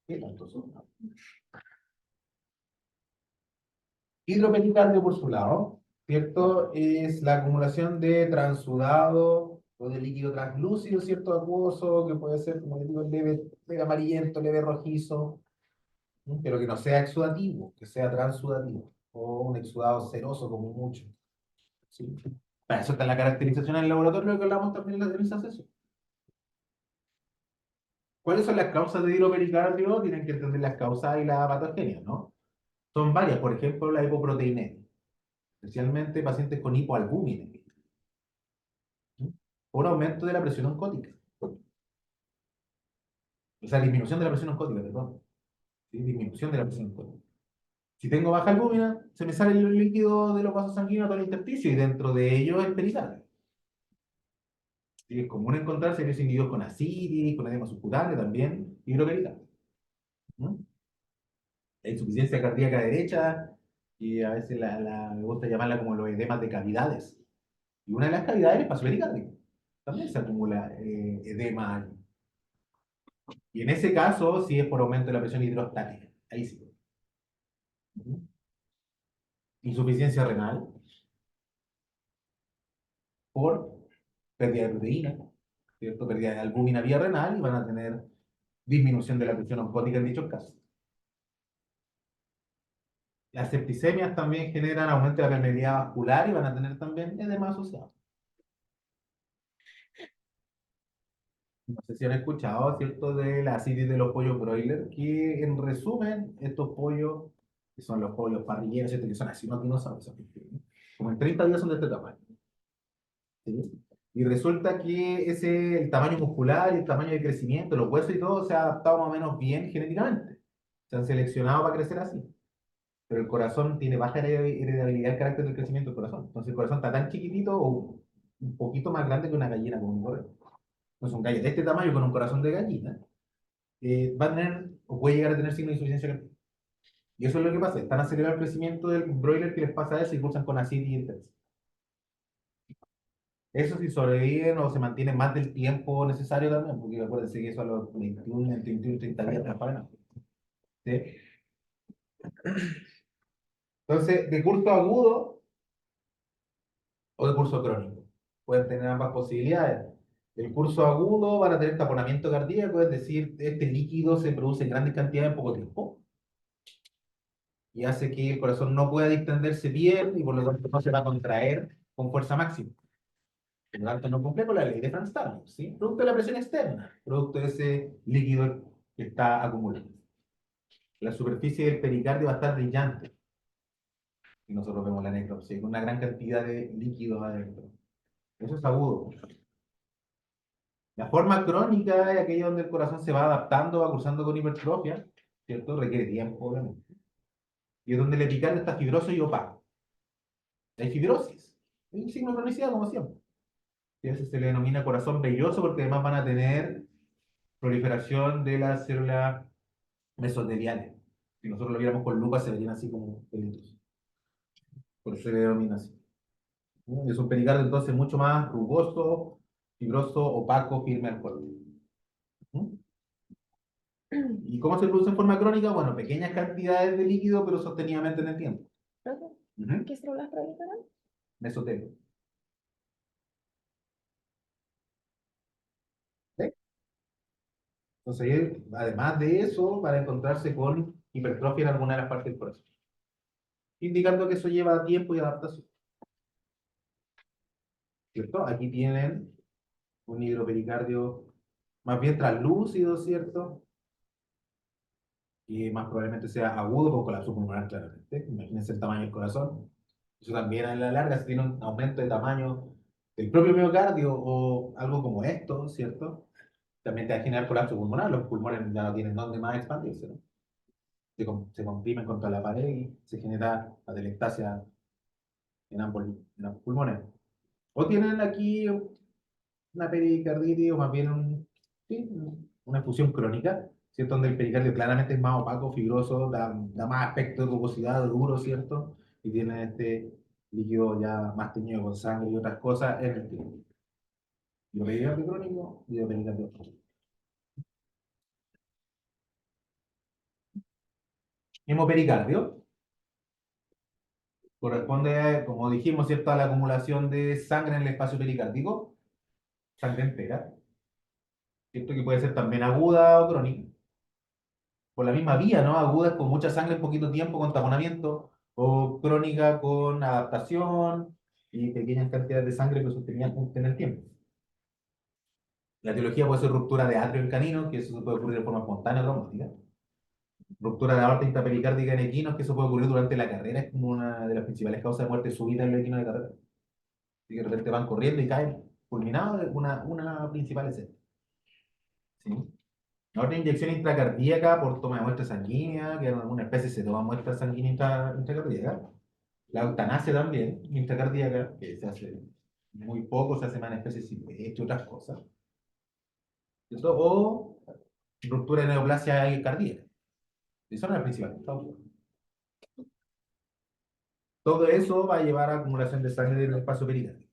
[SPEAKER 1] ¿Qué tanto son? Hidropericardio, por su lado, ¿cierto? Es la acumulación de transudado o de líquido translúcido, ¿cierto? Acuoso, que puede ser, como les digo, leve amarillento, leve rojizo, ¿sí? Pero que no sea exudativo, que sea transudativo, o un exudado seroso como mucho, ¿sí? Para eso está la caracterización en el laboratorio que hablamos también en esa sesión. ¿Cuáles son las causas de hidropericardio? Tienen que entender las causas y la patogenia, ¿no? Son varias, por ejemplo, la hipoproteinemia, especialmente pacientes con hipoalbúminemia, por aumento de la presión oncótica. O sea, disminución de la presión oncótica, perdón. ¿Sí? Disminución de la presión oncótica. Si tengo baja albúmina, se me sale el líquido de los vasos sanguíneos todo el intersticio y dentro de ellos el pericardio. ¿Sí? Es común encontrarse en esos individuos con ascitis, con edema subcutáneo también, hidropericardio. ¿Mm? La insuficiencia cardíaca derecha, y a veces me gusta llamarla como los edemas de cavidades. Y una de las cavidades es el espacio pericárdico. También se acumula edema. Y en ese caso, sí es por aumento de la presión hidrostática. Ahí sí. Insuficiencia renal por pérdida de proteína, ¿cierto? Pérdida de albúmina vía renal y van a tener disminución de la presión oncótica en dichos casos. Las septicemias también generan aumento de la permeabilidad vascular y van a tener también edema asociado. No sé si han escuchado, ¿cierto?, de la acidez de los pollos broiler, que en resumen, estos pollos, que son los pollos parrilleros, ¿cierto?, que son así, unos dinosaurios, como en 30 días son de este tamaño. ¿Sí? Y resulta que el tamaño muscular y el tamaño de crecimiento, los huesos y todo, se ha adaptado más o menos bien genéticamente. Se han seleccionado para crecer así. Pero el corazón tiene baja heredabilidad el carácter del crecimiento del corazón. Entonces el corazón está tan chiquitito o un poquito más grande que una gallina común y corriente. Entonces un gallo de este tamaño con un corazón de gallina va a tener o puede llegar a tener signos de insuficiencia cardíaca. Y eso es lo que pasa. Están acelerando el crecimiento del broiler que les pasa a eso y cursan con acidez intensa. Eso si sobreviven o se mantienen más del tiempo necesario también, porque acuérdense que eso a los 21, 21, 30 días transparente. ¿Sí? Entonces, de curso agudo o de curso crónico. Pueden tener ambas posibilidades. El curso agudo van a tener taponamiento cardíaco, es decir, este líquido se produce en grandes cantidades en poco tiempo y hace que el corazón no pueda distenderse bien y por lo tanto no se va a contraer con fuerza máxima. Por lo tanto, no cumple con la ley de Franz Stallman, ¿sí? Producto de la presión externa, producto de ese líquido que está acumulado. La superficie del pericardio va a estar brillante y nosotros vemos la necropsia con una gran cantidad de líquidos adentro. Eso es agudo. La forma crónica es aquella donde el corazón se va adaptando, va cursando con hipertrofia, ¿cierto? Requiere tiempo, obviamente. Y es donde el epicardio está fibroso y opaco. Hay fibrosis. Es un signo de cronicidad, como siempre. Y a veces se le denomina corazón velloso porque además van a tener proliferación de las células mesoteliales. Si nosotros lo viéramos con lupa, se verían así como pelitos. Por eso se le denomina así. Es un pericardio entonces mucho más rugoso, fibroso, opaco, firme al cuerpo. ¿Mm? ¿Y cómo se produce en forma crónica? Bueno, pequeñas cantidades de líquido, pero sostenidamente en el tiempo. Ujú.
[SPEAKER 4] ¿Qué células proliferan?
[SPEAKER 1] Mesotelio. ¿Sí? Entonces, además de eso, van a encontrarse con hipertrofia en alguna de las partes del corazón, indicando que eso lleva tiempo y adaptación. ¿Cierto? Aquí tienen un hidropericardio más bien translúcido, ¿cierto? Y más probablemente sea agudo con colapso pulmonar, claramente. Imagínense el tamaño del corazón. Eso también a la larga, si tiene un aumento de tamaño del propio miocardio o algo como esto, ¿cierto? También te va a generar colapso pulmonar. Los pulmones ya no tienen dónde más expandirse, ¿no? Se comprimen contra la pared y se genera atelectasia en ambos pulmones. O tienen aquí una pericarditis o más bien sí, una efusión crónica, ¿cierto? Donde el pericardio claramente es más opaco, fibroso, da más aspecto de rugosidad, duro, ¿cierto? Y tiene este líquido ya más teñido con sangre y otras cosas en el tiempo. Hidropericardio crónico, hidropericardio crónico. Hemopericardio corresponde, como dijimos, ¿cierto? A la acumulación de sangre en el espacio pericárdico, sangre entera, ¿cierto? Que puede ser también aguda o crónica. Por la misma vía, ¿no? Agudas con mucha sangre en poquito tiempo, con taponamiento, o crónica con adaptación y pequeñas cantidades de sangre que sostenían en el tiempo. La etiología puede ser ruptura de atrio en canino, que eso puede ocurrir de forma espontánea o traumática. Ruptura de aorta intrapericárdica en equinos, que eso puede ocurrir durante la carrera, es como una de las principales causas de muerte súbita en los equinos de carrera. Y de repente van corriendo y caen fulminados, es una principal escena. ¿Sí? La otra inyección intracardíaca por toma de muestra sanguínea, que en alguna especie se toma muestra sanguínea intracardíaca. La eutanasia también, intracardíaca, que se hace muy poco, se hace más en especies silvestres y otras cosas. ¿Cierto? O ruptura de neoplasia cardíaca. Esas son las principales causas. Todo eso va a llevar a acumulación de sangre en el espacio pericárdico.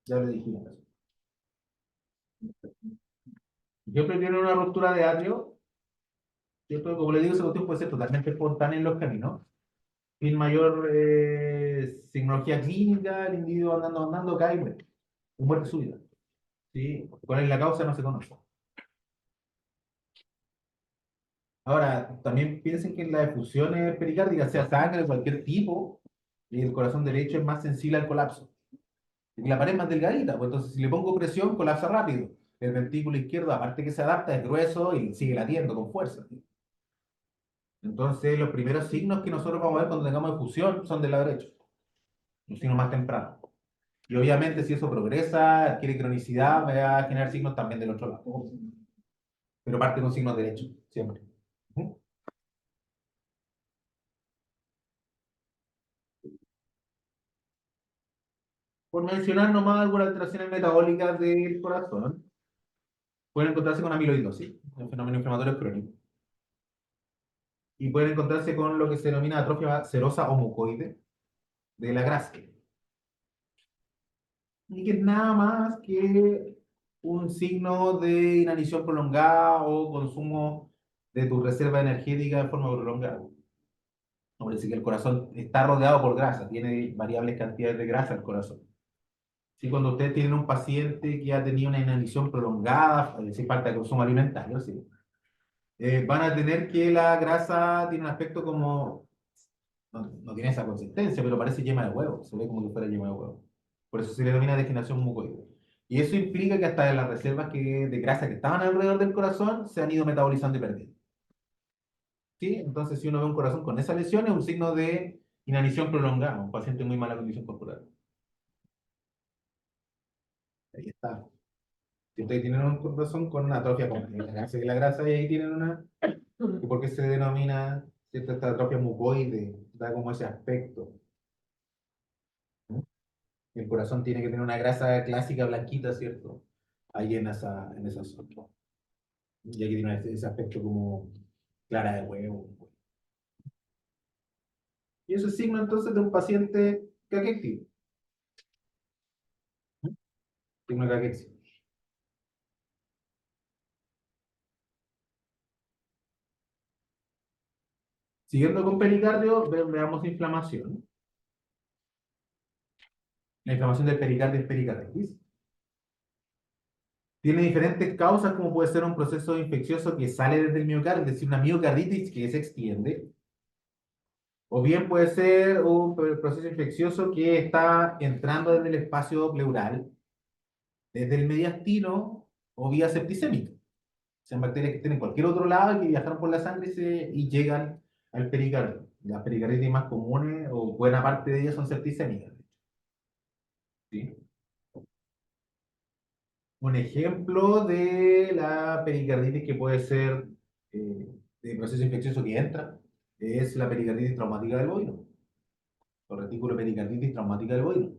[SPEAKER 1] Ya lo dijimos. Yo prefiero una ruptura de atrio, ¿cierto? Como le digo, esa cuestión puede ser totalmente espontánea en los caminos. Sin mayor signología clínica, el individuo andando, cae y muere. Muerte súbita. ¿Sí? ¿Cuál es la causa? No se conoce. Ahora, también piensen que en las efusiones pericárdicas, sea sangre de cualquier tipo, el corazón derecho es más sensible al colapso. Y la pared es más delgadita, pues entonces si le pongo presión, colapsa rápido. El ventrículo izquierdo, aparte que se adapta, es grueso y sigue latiendo con fuerza. Entonces, los primeros signos que nosotros vamos a ver cuando tengamos efusión son del lado derecho, los signos más tempranos. Y obviamente, si eso progresa, adquiere cronicidad, va a generar signos también del otro lado. Pero parte con signos derechos, siempre. ¿Mm? Por mencionar nomás algunas alteraciones metabólicas del corazón, pueden encontrarse con amiloidosis, un fenómeno inflamatorio crónico. Y pueden encontrarse con lo que se denomina atrofia serosa o mucoide de la grasa. y que es nada más que un signo de inanición prolongada o consumo de tu reserva energética de forma prolongada. Por decir que el corazón está rodeado por grasa, tiene variables cantidades de grasa el corazón. Si cuando ustedes tienen un paciente que ha tenido una inanición prolongada, es decir, falta de consumo alimentario, sí, van a tener que la grasa tiene un aspecto como, no tiene esa consistencia, pero parece yema de huevo, se ve como que fuera yema de huevo. Por eso se le denomina degeneración mucoide. Y eso implica que hasta las reservas de grasa que estaban alrededor del corazón se han ido metabolizando y perdiendo. ¿Sí? Entonces, si uno ve un corazón con esa lesión, es un signo de inanición prolongada, un paciente en muy mala condición corporal. Ahí está. Si ustedes tienen un corazón con una atrofia completa, de la grasa, y ahí tienen una. ¿Y por qué se denomina, cierto, esta atrofia mucoide? Da como ese aspecto. ¿No? El corazón tiene que tener una grasa clásica blanquita, ¿cierto? Ahí en esa zona. Y aquí tiene ese aspecto como clara de huevo. Y eso es signo entonces de un paciente caquético. Signo caquético. Siguiendo con pericardio, veamos inflamación. La inflamación del pericardio es pericarditis. Tiene diferentes causas, como puede ser un proceso infeccioso que sale desde el miocardio, es decir, una miocarditis que se extiende. O bien puede ser un proceso infeccioso que está entrando desde el espacio pleural, desde el mediastino o vía septicémica. Sean bacterias que estén en cualquier otro lado y que viajaron por la sangre y llegan al pericardio. Las pericarditis más comunes, o buena parte de ellas, son septicémicas. ¿Sí? Un ejemplo de la pericarditis que puede ser de proceso infeccioso que entra es la pericarditis traumática del bovino, o retículo pericarditis traumática del bovino.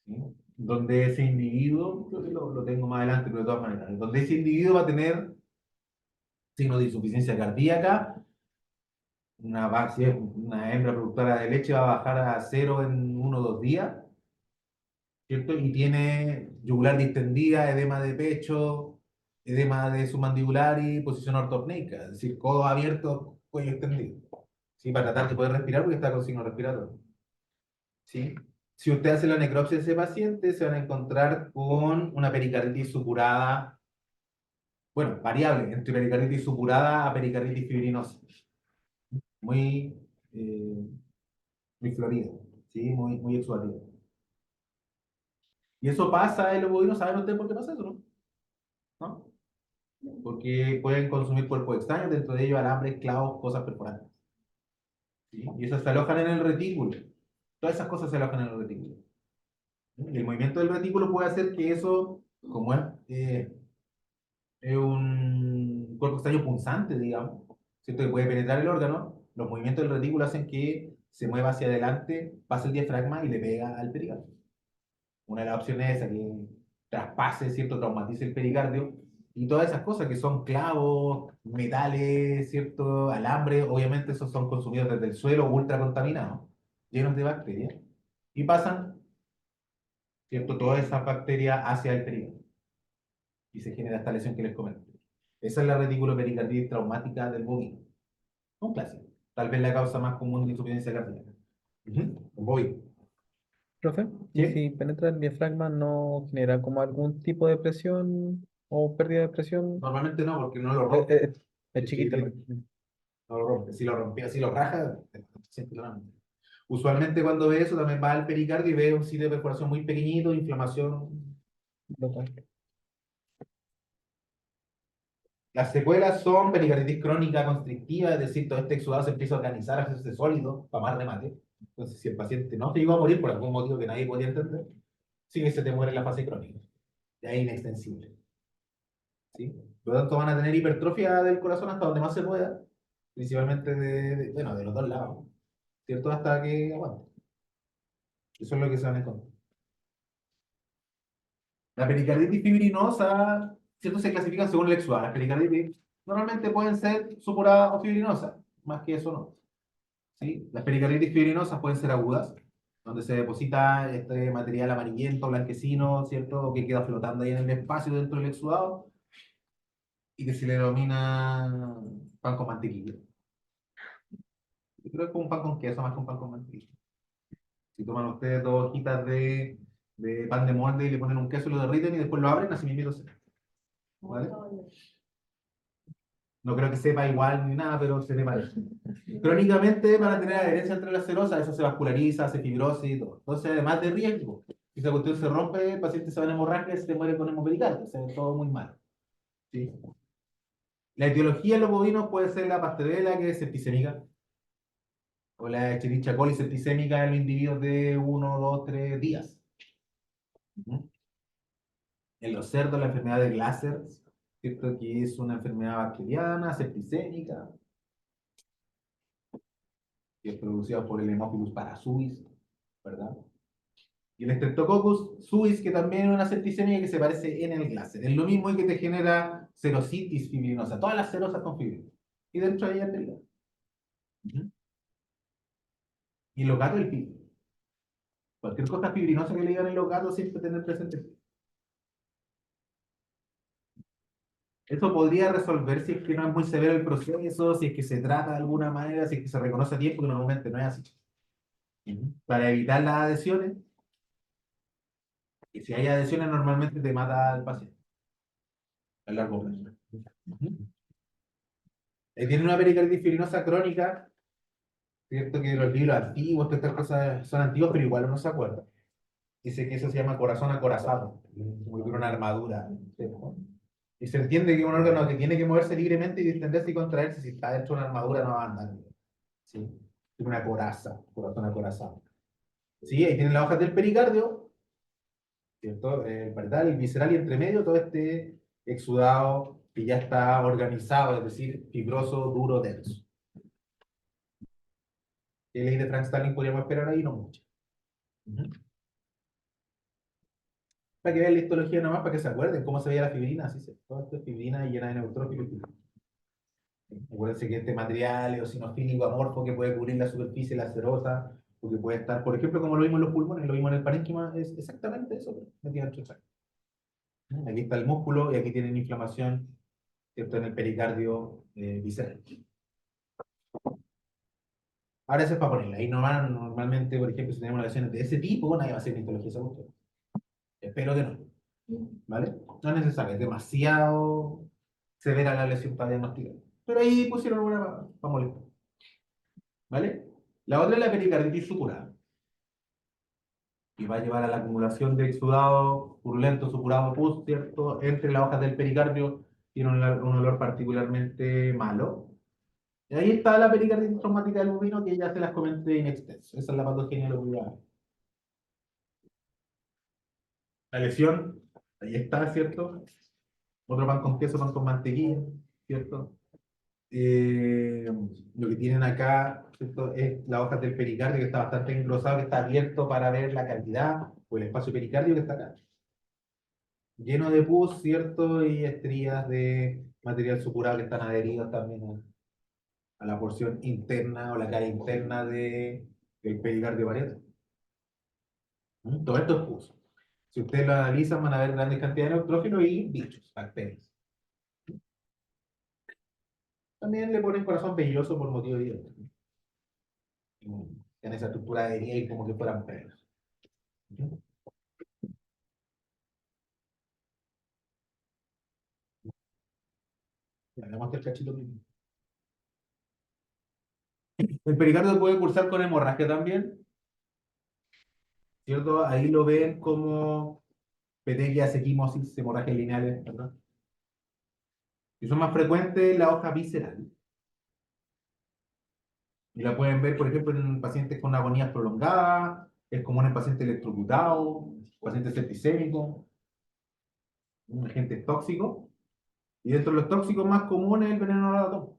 [SPEAKER 1] ¿Sí? Donde ese individuo, creo que lo tengo más adelante, pero de todas maneras, donde ese individuo va a tener signos de insuficiencia cardíaca, si es una hembra productora de leche, va a bajar a cero en 1 o 2 días, ¿cierto? Y tiene yugular distendida, edema de pecho, edema de submandibular y posición ortopneica, es decir, codo abierto, cuello extendido. ¿Sí? Para tratar de poder respirar porque está con signo respiratorio. ¿Sí? Si usted hace la necropsia de ese paciente, se van a encontrar con una pericarditis supurada, bueno, variable, entre pericarditis supurada a pericarditis fibrinosa. Muy, eh, muy florida, ¿sí? Muy exudativa. Y eso pasa en los bovinos, ¿saben ustedes por qué pasa eso, no? ¿No? Porque pueden consumir cuerpos extraños, dentro de ellos alambres, clavos, cosas perforantes. ¿Sí? Y esas se alojan en el retículo. Todas esas cosas se alojan en el retículo. Y el movimiento del retículo puede hacer que eso, como es un cuerpo extraño punzante, digamos, ¿cierto? Que puede penetrar el órgano, los movimientos del retículo hacen que se mueva hacia adelante, pase el diafragma y le pega al pericardio. Una de las opciones es esa, que traspase, ¿cierto? Traumatice el pericardio. Y todas esas cosas que son clavos, metales, ¿cierto? Alambre, obviamente esos son consumidos desde el suelo ultra contaminados, llenos de bacterias. Y pasan, ¿cierto? Todas esas bacterias hacia el pericardio. Y se genera esta lesión que les comento. Esa es la reticulopericarditis traumática del bovino. Un clásico. Tal vez la causa más común de insuficiencia cardíaca. Voy.
[SPEAKER 2] Profe, ¿y
[SPEAKER 1] ¿Sí?
[SPEAKER 2] si penetra el diafragma no genera como algún tipo de presión o pérdida de presión?
[SPEAKER 1] Normalmente no, porque no lo
[SPEAKER 2] Eh,
[SPEAKER 1] rompe.
[SPEAKER 2] es
[SPEAKER 1] Es
[SPEAKER 2] chiquita.
[SPEAKER 1] chiquitito. No lo rompe. Si lo rompía, si lo raja, siente claramente. Usualmente cuando ve eso también va al pericardio y ve un sitio de perforación muy pequeñito, inflamación.
[SPEAKER 2] Local.
[SPEAKER 1] Las secuelas son pericarditis crónica constrictiva, es decir, todo este exudado se empieza a organizar, a hacerse sólido, para más remate. Entonces, si el paciente no se llegó a morir por algún motivo que nadie podía entender, sí que se te muere en la fase crónica. De ahí inextensible. ¿Sí? Por lo tanto, van a tener hipertrofia del corazón hasta donde más se pueda, principalmente bueno, de los dos lados, ¿cierto? Hasta que aguante. Eso es lo que se van a encontrar. La pericarditis fibrinosa, ¿cierto? Se clasifican según el exudado. Las pericarditis normalmente pueden ser supuradas o fibrinosas, más que eso no. ¿Sí? Las pericarditis fibrinosas pueden ser agudas, donde se deposita este material amarillento, blanquecino, ¿cierto? Que queda flotando ahí en el espacio dentro del exudado y que se le denomina pan con mantequilla. Yo creo que es como un pan con queso más que un pan con mantequilla. Si toman ustedes dos hojitas de pan de molde y le ponen un queso, lo derriten y después lo abren, así mismo se. ¿Vale? No creo que sepa igual ni nada, pero se le parece. Crónicamente, para tener adherencia entre las cerosas, eso se vasculariza, se fibrosis y todo. Entonces, además de riesgo, si esa cuestión se rompe, el paciente se va en hemorragia y se muere con hemopericardio. O sea, es todo muy mal. ¿Sí? La etiología en los bovinos puede ser la pastorela, que es septicémica, o la Escherichia coli septicémica en los individuos de 1, 2, 3 días. ¿Mm? En los cerdos, la enfermedad de Glasser, ¿cierto? Que es una enfermedad bacteriana, septicémica, que es producida por el Haemophilus parasuis, ¿verdad? Y el Streptococcus suis, que también es una septicemia que se parece en el Glasser. Es lo mismo y que te genera serositis fibrinosa. Todas las serosas con fibrina. Y dentro de ellas el gato. Y los gatos el fibro. Cualquier cosa fibrinosa que le digan en los gatos siempre tener presente. Eso podría resolver si es que no es muy severo el proceso, si es que se trata de alguna manera, si es que se reconoce a tiempo, que normalmente no es así. Para evitar las adhesiones, y si hay adhesiones normalmente te mata al paciente a largo plazo. Tiene una pericarditis fibrinosa crónica, cierto que los libros antiguos, todas estas cosas son antiguos, pero igual uno se acuerda. Dice que eso se llama corazón acorazado, como que una armadura. ¿Cierto? Y se entiende que es un órgano que tiene que moverse libremente y distenderse y contraerse. Si está dentro de una armadura, no va a andar. ¿Sí? Es una coraza, corazón acorazado. Sí, ahí tienen las hojas del pericardio, ¿cierto? El parietal, el visceral y entre medio, todo este exudado que ya está organizado, es decir, fibroso, duro, denso. ¿Qué ley de Frank Starling podríamos esperar ahí? No mucho. Para que vean la histología nomás, para que se acuerden cómo se veía la fibrina, así se. Todo esto es fibrina llena de neutrófilos. Acuérdense que este material eosinofílico amorfo que puede cubrir la superficie lacerosa, o que puede estar, por ejemplo, como lo vimos en los pulmones, lo vimos en el parénquima, es exactamente eso, metido dentro del saco. Aquí está el músculo y aquí tienen inflamación, ¿cierto? En el pericardio visceral. Ahora eso es para ponerla. Ahí normalmente, por ejemplo, si tenemos lesiones de ese tipo, nadie va a hacer una histología esa cuestión. Espero que no. ¿Vale? No es necesario, es demasiado severa la lesión para diagnosticar. Pero ahí pusieron una para molestar. ¿Vale? La otra es la pericarditis supurada. Y va a llevar a la acumulación de exudado purulento, supurado pus, ¿cierto? Entre las hojas del pericardio, tiene un olor particularmente malo. Y ahí está la pericarditis traumática del bovino, que ya se las comenté en extenso. Esa es la patogeniología. La lesión, ahí está, ¿cierto? Otro pan con queso, pan con mantequilla, ¿cierto? Lo que tienen acá, ¿cierto? Es la hoja del pericardio que está bastante engrosado, que está abierto para ver la calidad o el espacio pericardio que está acá. Lleno de pus, ¿cierto? Y estrías de material supurado que están adheridos también a la porción interna o la cara interna del pericardio parietal. Todo esto es pus. Si ustedes lo analizan, van a ver grandes cantidades de neutrófilos y bichos, bacterias. También le ponen corazón velloso por motivo de en esa estructura de y como que fueran perros. Veamos el cachito primero. El pericardio puede cursar con hemorragia también, ¿cierto? Ahí lo ven como petequias, equimosis, hemorragias lineales, ¿verdad? Y son más frecuentes la hoja visceral. Y la pueden ver, por ejemplo, en pacientes con agonías prolongadas, es común en pacientes electrocutados, pacientes septicémicos, agentes tóxicos. Y dentro de los tóxicos más comunes el veneno de ratón.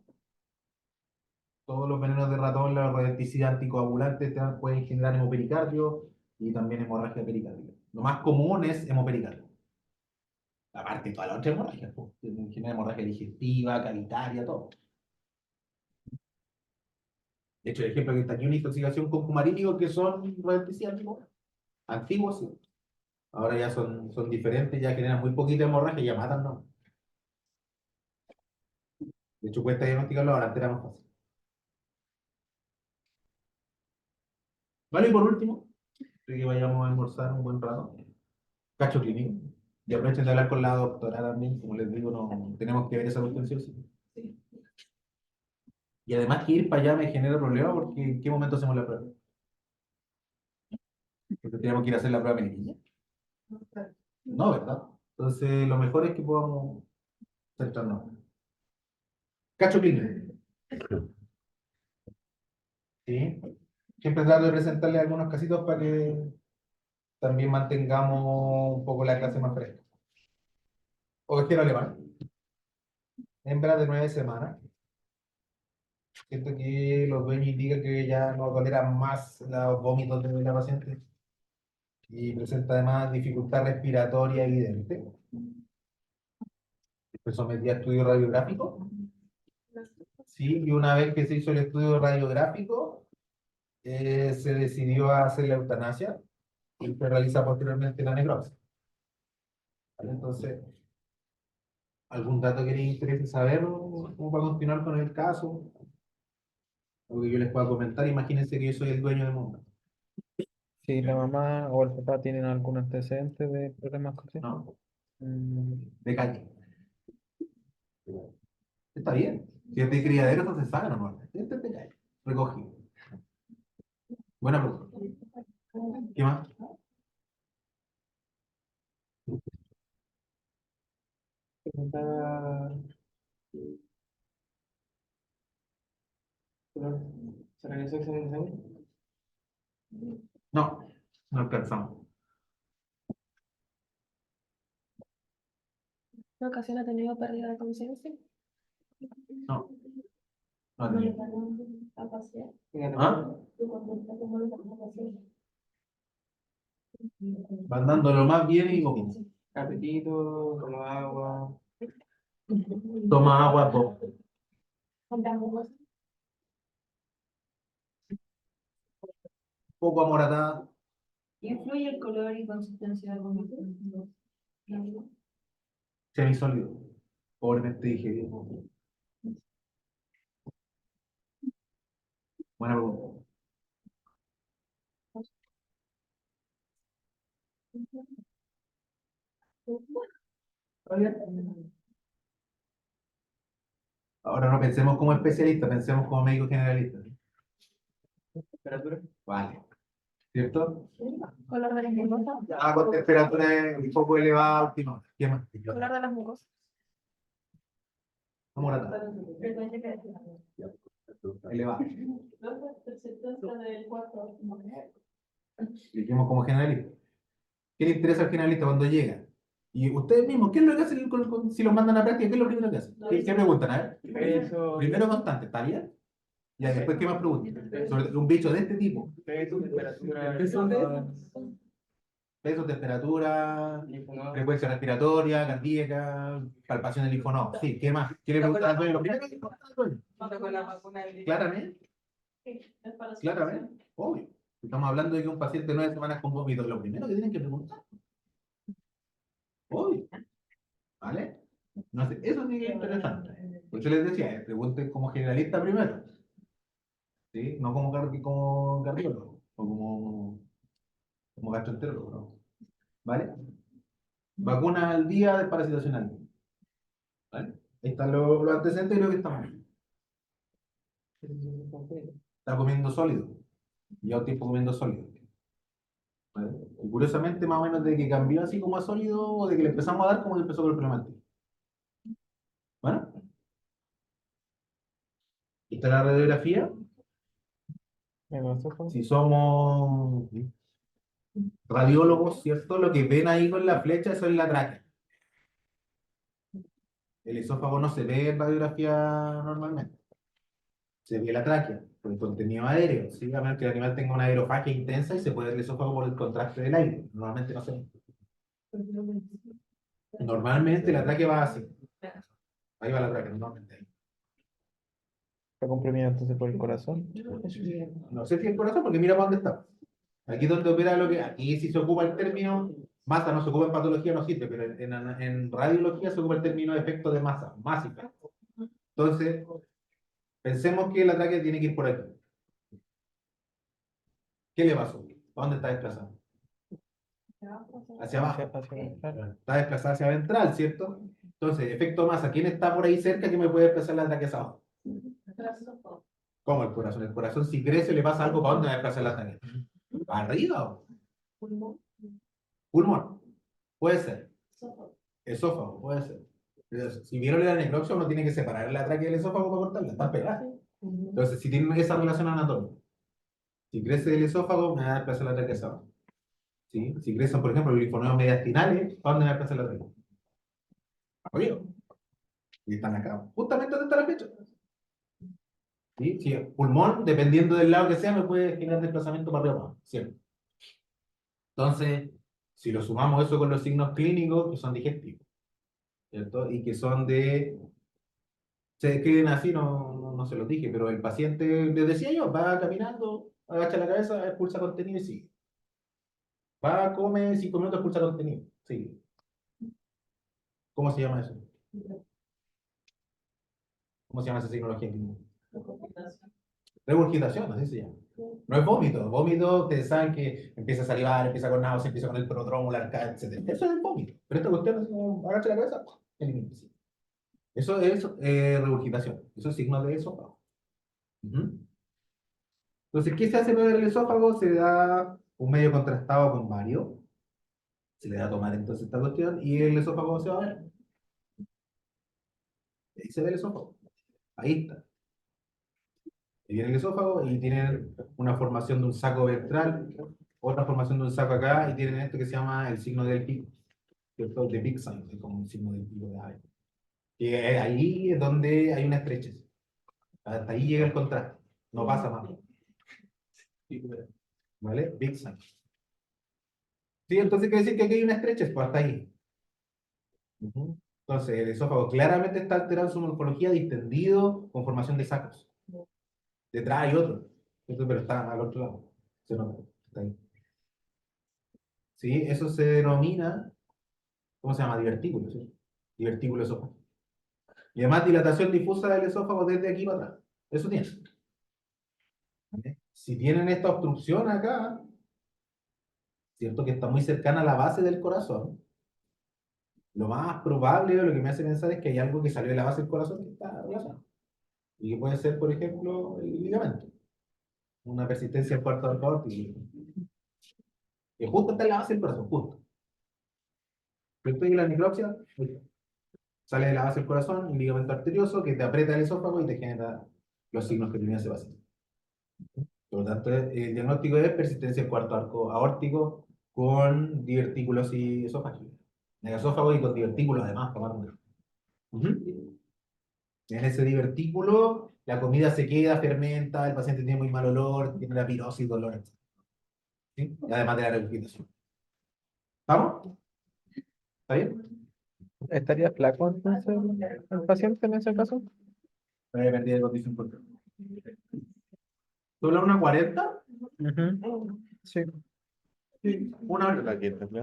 [SPEAKER 1] Todos los venenos de ratón, la radioactividad anticoagulante pueden generar hemopericardio y también hemorragia pericárdica. Lo más común es hemopericardio. Aparte de toda la otra hemorragia, pues, que genera hemorragia digestiva, cavitaria, todo. De hecho, el ejemplo que está aquí, una intoxicación con cumarínicos que son rodenticiáticos, antiguos, sí. Ahora ya son diferentes, ya generan muy poquita hemorragia y ya matan, ¿no? De hecho, cuesta diagnosticarlo, ahora antes era más fácil. Vale, y por último, de que vayamos a almorzar un buen rato, cacho clínico. Y aprovechen de hablar con la doctora también, como les digo, no, tenemos que ver esa cuestión sí o sí. Y además que ir para allá me genera problema porque ¿en qué momento hacemos la prueba? Porque tenemos que ir a hacer la prueba médica. No, ¿verdad? Entonces, lo mejor es que podamos centrarnos. Cacho clínico. Sí. Siempre trato de presentarle algunos casitos para que también mantengamos un poco la clase más fresca. Ovejero alemán, hembra de 9 semanas. Siento que los dueños indican que ya no toleran más los vómitos de la paciente y presenta además dificultad respiratoria evidente. Fue sometida a estudio radiográfico. Sí, y una vez que se hizo el estudio radiográfico, se decidió a hacer la eutanasia y se realiza posteriormente la necropsia. ¿Vale? Entonces, ¿algún dato que les interese saber como para continuar con el caso? Algo que yo les pueda comentar. Imagínense que yo soy el dueño del mundo.
[SPEAKER 2] Si la mamá o el papá tienen algún antecedente de problemas así.
[SPEAKER 1] ¿No?
[SPEAKER 2] Mm,
[SPEAKER 1] De calle. Está bien. Si es de criadero, entonces se sabe normalmente. Este es de calle. Recogido. Buena pregunta. ¿Qué más?
[SPEAKER 2] preguntaba, ¿se realizó examen de sangre?
[SPEAKER 1] No, no alcanzamos.
[SPEAKER 4] ¿En ocasión ha tenido pérdida de conciencia?
[SPEAKER 1] No, no ha
[SPEAKER 4] ¿No le
[SPEAKER 1] tenido.
[SPEAKER 4] dan a pasear?
[SPEAKER 1] ¿Ah?
[SPEAKER 4] ¿Tú cuando está como le dan a pasear?
[SPEAKER 1] Van dando lo más bien y vomita.
[SPEAKER 2] Apetito, como agua.
[SPEAKER 1] Toma agua,
[SPEAKER 4] Compramos
[SPEAKER 1] poco amoratada,
[SPEAKER 4] ¿influye el color y consistencia del vómito?
[SPEAKER 1] semisólido. Pobremente digerido. Buena pregunta. Ahora no pensemos como especialista, pensemos como médico generalista.
[SPEAKER 2] Temperatura.
[SPEAKER 1] Vale. ¿Cierto?
[SPEAKER 4] ¿Color de las mucosas?
[SPEAKER 1] Ah, con temperatura un poco elevada, última. ¿Qué más?
[SPEAKER 4] ¿Color de las mucosas?
[SPEAKER 1] Amoratada.
[SPEAKER 4] Frecuencia que
[SPEAKER 1] Elevada.
[SPEAKER 3] Los representantes del cuarto.
[SPEAKER 1] Dijimos como generalista. ¿Qué le interesa al generalista cuando llega? Y ustedes mismos, ¿qué es lo que hacen si los mandan a práctica? ¿Qué es lo primero que hacen? ¿Qué preguntan? A ver.
[SPEAKER 2] Peso.
[SPEAKER 1] Primero constante, ¿está bien? Y después, ¿qué más preguntan? Sobre un bicho de este tipo.
[SPEAKER 2] Peso, temperatura.
[SPEAKER 1] Peso, temperatura,
[SPEAKER 2] Linfonodo.
[SPEAKER 1] frecuencia respiratoria, cardíaca, palpación del linfonodo. Sí, ¿qué más? ¿Qué le preguntan al dueño? Lo primero que le preguntan al dueño.
[SPEAKER 3] Con la vacuna del
[SPEAKER 1] Claramente,
[SPEAKER 3] es para su
[SPEAKER 1] claramente, obvio. Estamos hablando de que un paciente de 9 semanas con vómito, lo primero que tienen que preguntar. Obvio. ¿Vale? No sé, eso sí es interesante. Por eso les decía, pregunten como generalista primero. ¿Sí? No como, como cardiólogo o como gastroenterólogo, ¿no? ¿Vale? Vacuna al día, desparasitación al día. ¿Vale? Ahí están los antecedentes y creo que estamos bien. Está comiendo sólido. Ya un tiempo comiendo sólido. ¿Vale? Y curiosamente, más o menos de que cambió así como a sólido, o de que le empezamos a dar como que empezó con el problema antiguo. Bueno, y está la radiografía.
[SPEAKER 2] Me pasó con-
[SPEAKER 1] Si somos radiólogos, ¿cierto? Lo que ven ahí con la flecha, eso es la tráquea. El esófago no se ve en radiografía normalmente. Se ve la tráquea, por el contenido aéreo. ¿Sí? A menos que el animal tenga una aerofagia intensa y se puede ver el esófago por el contraste del aire. Normalmente no se ve. Normalmente la tráquea va así. Ahí va la tráquea, normalmente. Ahí.
[SPEAKER 2] Está comprimido entonces por el corazón.
[SPEAKER 1] No sé si el corazón, porque mira para dónde está. Aquí es donde opera lo que. Aquí sí se ocupa el término masa, no se ocupa en patología, no sirve, pero en radiología se ocupa el término efecto de masa, másica. Entonces, pensemos que el ataque tiene que ir por aquí. ¿Qué le pasó? ¿A dónde está desplazado? Hacia abajo. Está desplazado hacia ventral, ¿cierto? Entonces, efecto masa, ¿quién está por ahí cerca que me puede desplazar el ataque hacia abajo? ¿Cómo el corazón? El corazón, si crece, le pasa algo, ¿para dónde va a desplazar el ataque? ¿Arriba? Pulmón. Puede ser. Esófago, puede ser. Pero si vieron la necropsia, uno tiene que separar la tráquea del esófago para cortarla, están pegadas. Entonces, si tienen esa relación anatómica, si crece el esófago, me va a desplazar la tráquea hacia abajo. ¿Sí? Si crecen, por ejemplo, los linfonodos mediastinales, ¿para dónde me va a desplazar la tráquea? Arriba. Y están acá, justamente donde está la flecha. ¿Sí? Si el pulmón, dependiendo del lado que sea, me puede generar desplazamiento para arriba o para abajo, siempre. Entonces, si lo sumamos eso con los signos clínicos, que son digestivos, ¿cierto? Y que son de... Se describen así, no se los dije, pero el paciente, les decía yo, va caminando, agacha la cabeza, expulsa contenido y sigue. Va, come, 5 minutos, expulsa contenido, sigue. ¿Cómo se llama eso? ¿Cómo se llama esa signología clínica? Regurgitación, así se llama. No es vómito. Vómito, ustedes saben que empieza a salivar, empieza con náuseas, empieza con el prodromo, la arcada, etc. Eso es el vómito. Pero esta cuestión es como agacha la cabeza, elimina. Eso es regurgitación. Eso es signo de esófago. Entonces, ¿qué se hace para el esófago? Se le da un medio contrastado con varios. Se le da a tomar entonces esta cuestión y el esófago se va a ver. Ahí se ve el esófago. Ahí está. Y viene el esófago y tienen una formación de un saco ventral, otra formación de un saco acá y tienen esto que se llama el signo del pico, ¿cierto? De big sign, es como un signo del pico de ave. Y ahí es donde hay una estrechez. Hasta ahí llega el contraste. No pasa más. ¿Vale? Big sign. Sí, entonces quiere decir que aquí hay una estrechez, pues hasta ahí. Entonces, el esófago claramente está alterado en su morfología, distendido, con formación de sacos. Detrás hay otro, ¿cierto? Pero está al otro lado. Se nota, está ahí. ¿Sí? Eso se denomina, ¿cómo se llama? Divertículo, ¿sí? Divertículo esófago. Y además dilatación difusa del esófago desde aquí para atrás. Eso tiene. ¿Vale? Si tienen esta obstrucción acá, ¿cierto? Que está muy cercana a la base del corazón, lo más probable, o lo que me hace pensar es que hay algo que salió de la base del corazón que está relacionado. Y que puede ser, por ejemplo, el ligamento. Una persistencia en cuarto arco aórtico. Que justo está en la base del corazón, justo. ¿Cierto? Y la necropsia sale de la base del corazón, un ligamento arterioso que te aprieta el esófago y te genera los signos que tenía ese paciente. Por lo tanto, el diagnóstico es persistencia en cuarto arco aórtico con diverticulosis esofágica. En el esófago y con divertículos además, tomar un. En ese divertículo, la comida se queda, fermenta, el paciente tiene muy mal olor, tiene la pirosis, dolor, etc. ¿Sí? Y además de la regurgitación. ¿Estamos? ¿Está bien?
[SPEAKER 2] ¿Estaría flaco entonces el paciente en ese caso?
[SPEAKER 1] Pérdida de condición corporal. ¿Solo una 40?
[SPEAKER 2] Sí.
[SPEAKER 1] Sí, una hora.
[SPEAKER 5] La que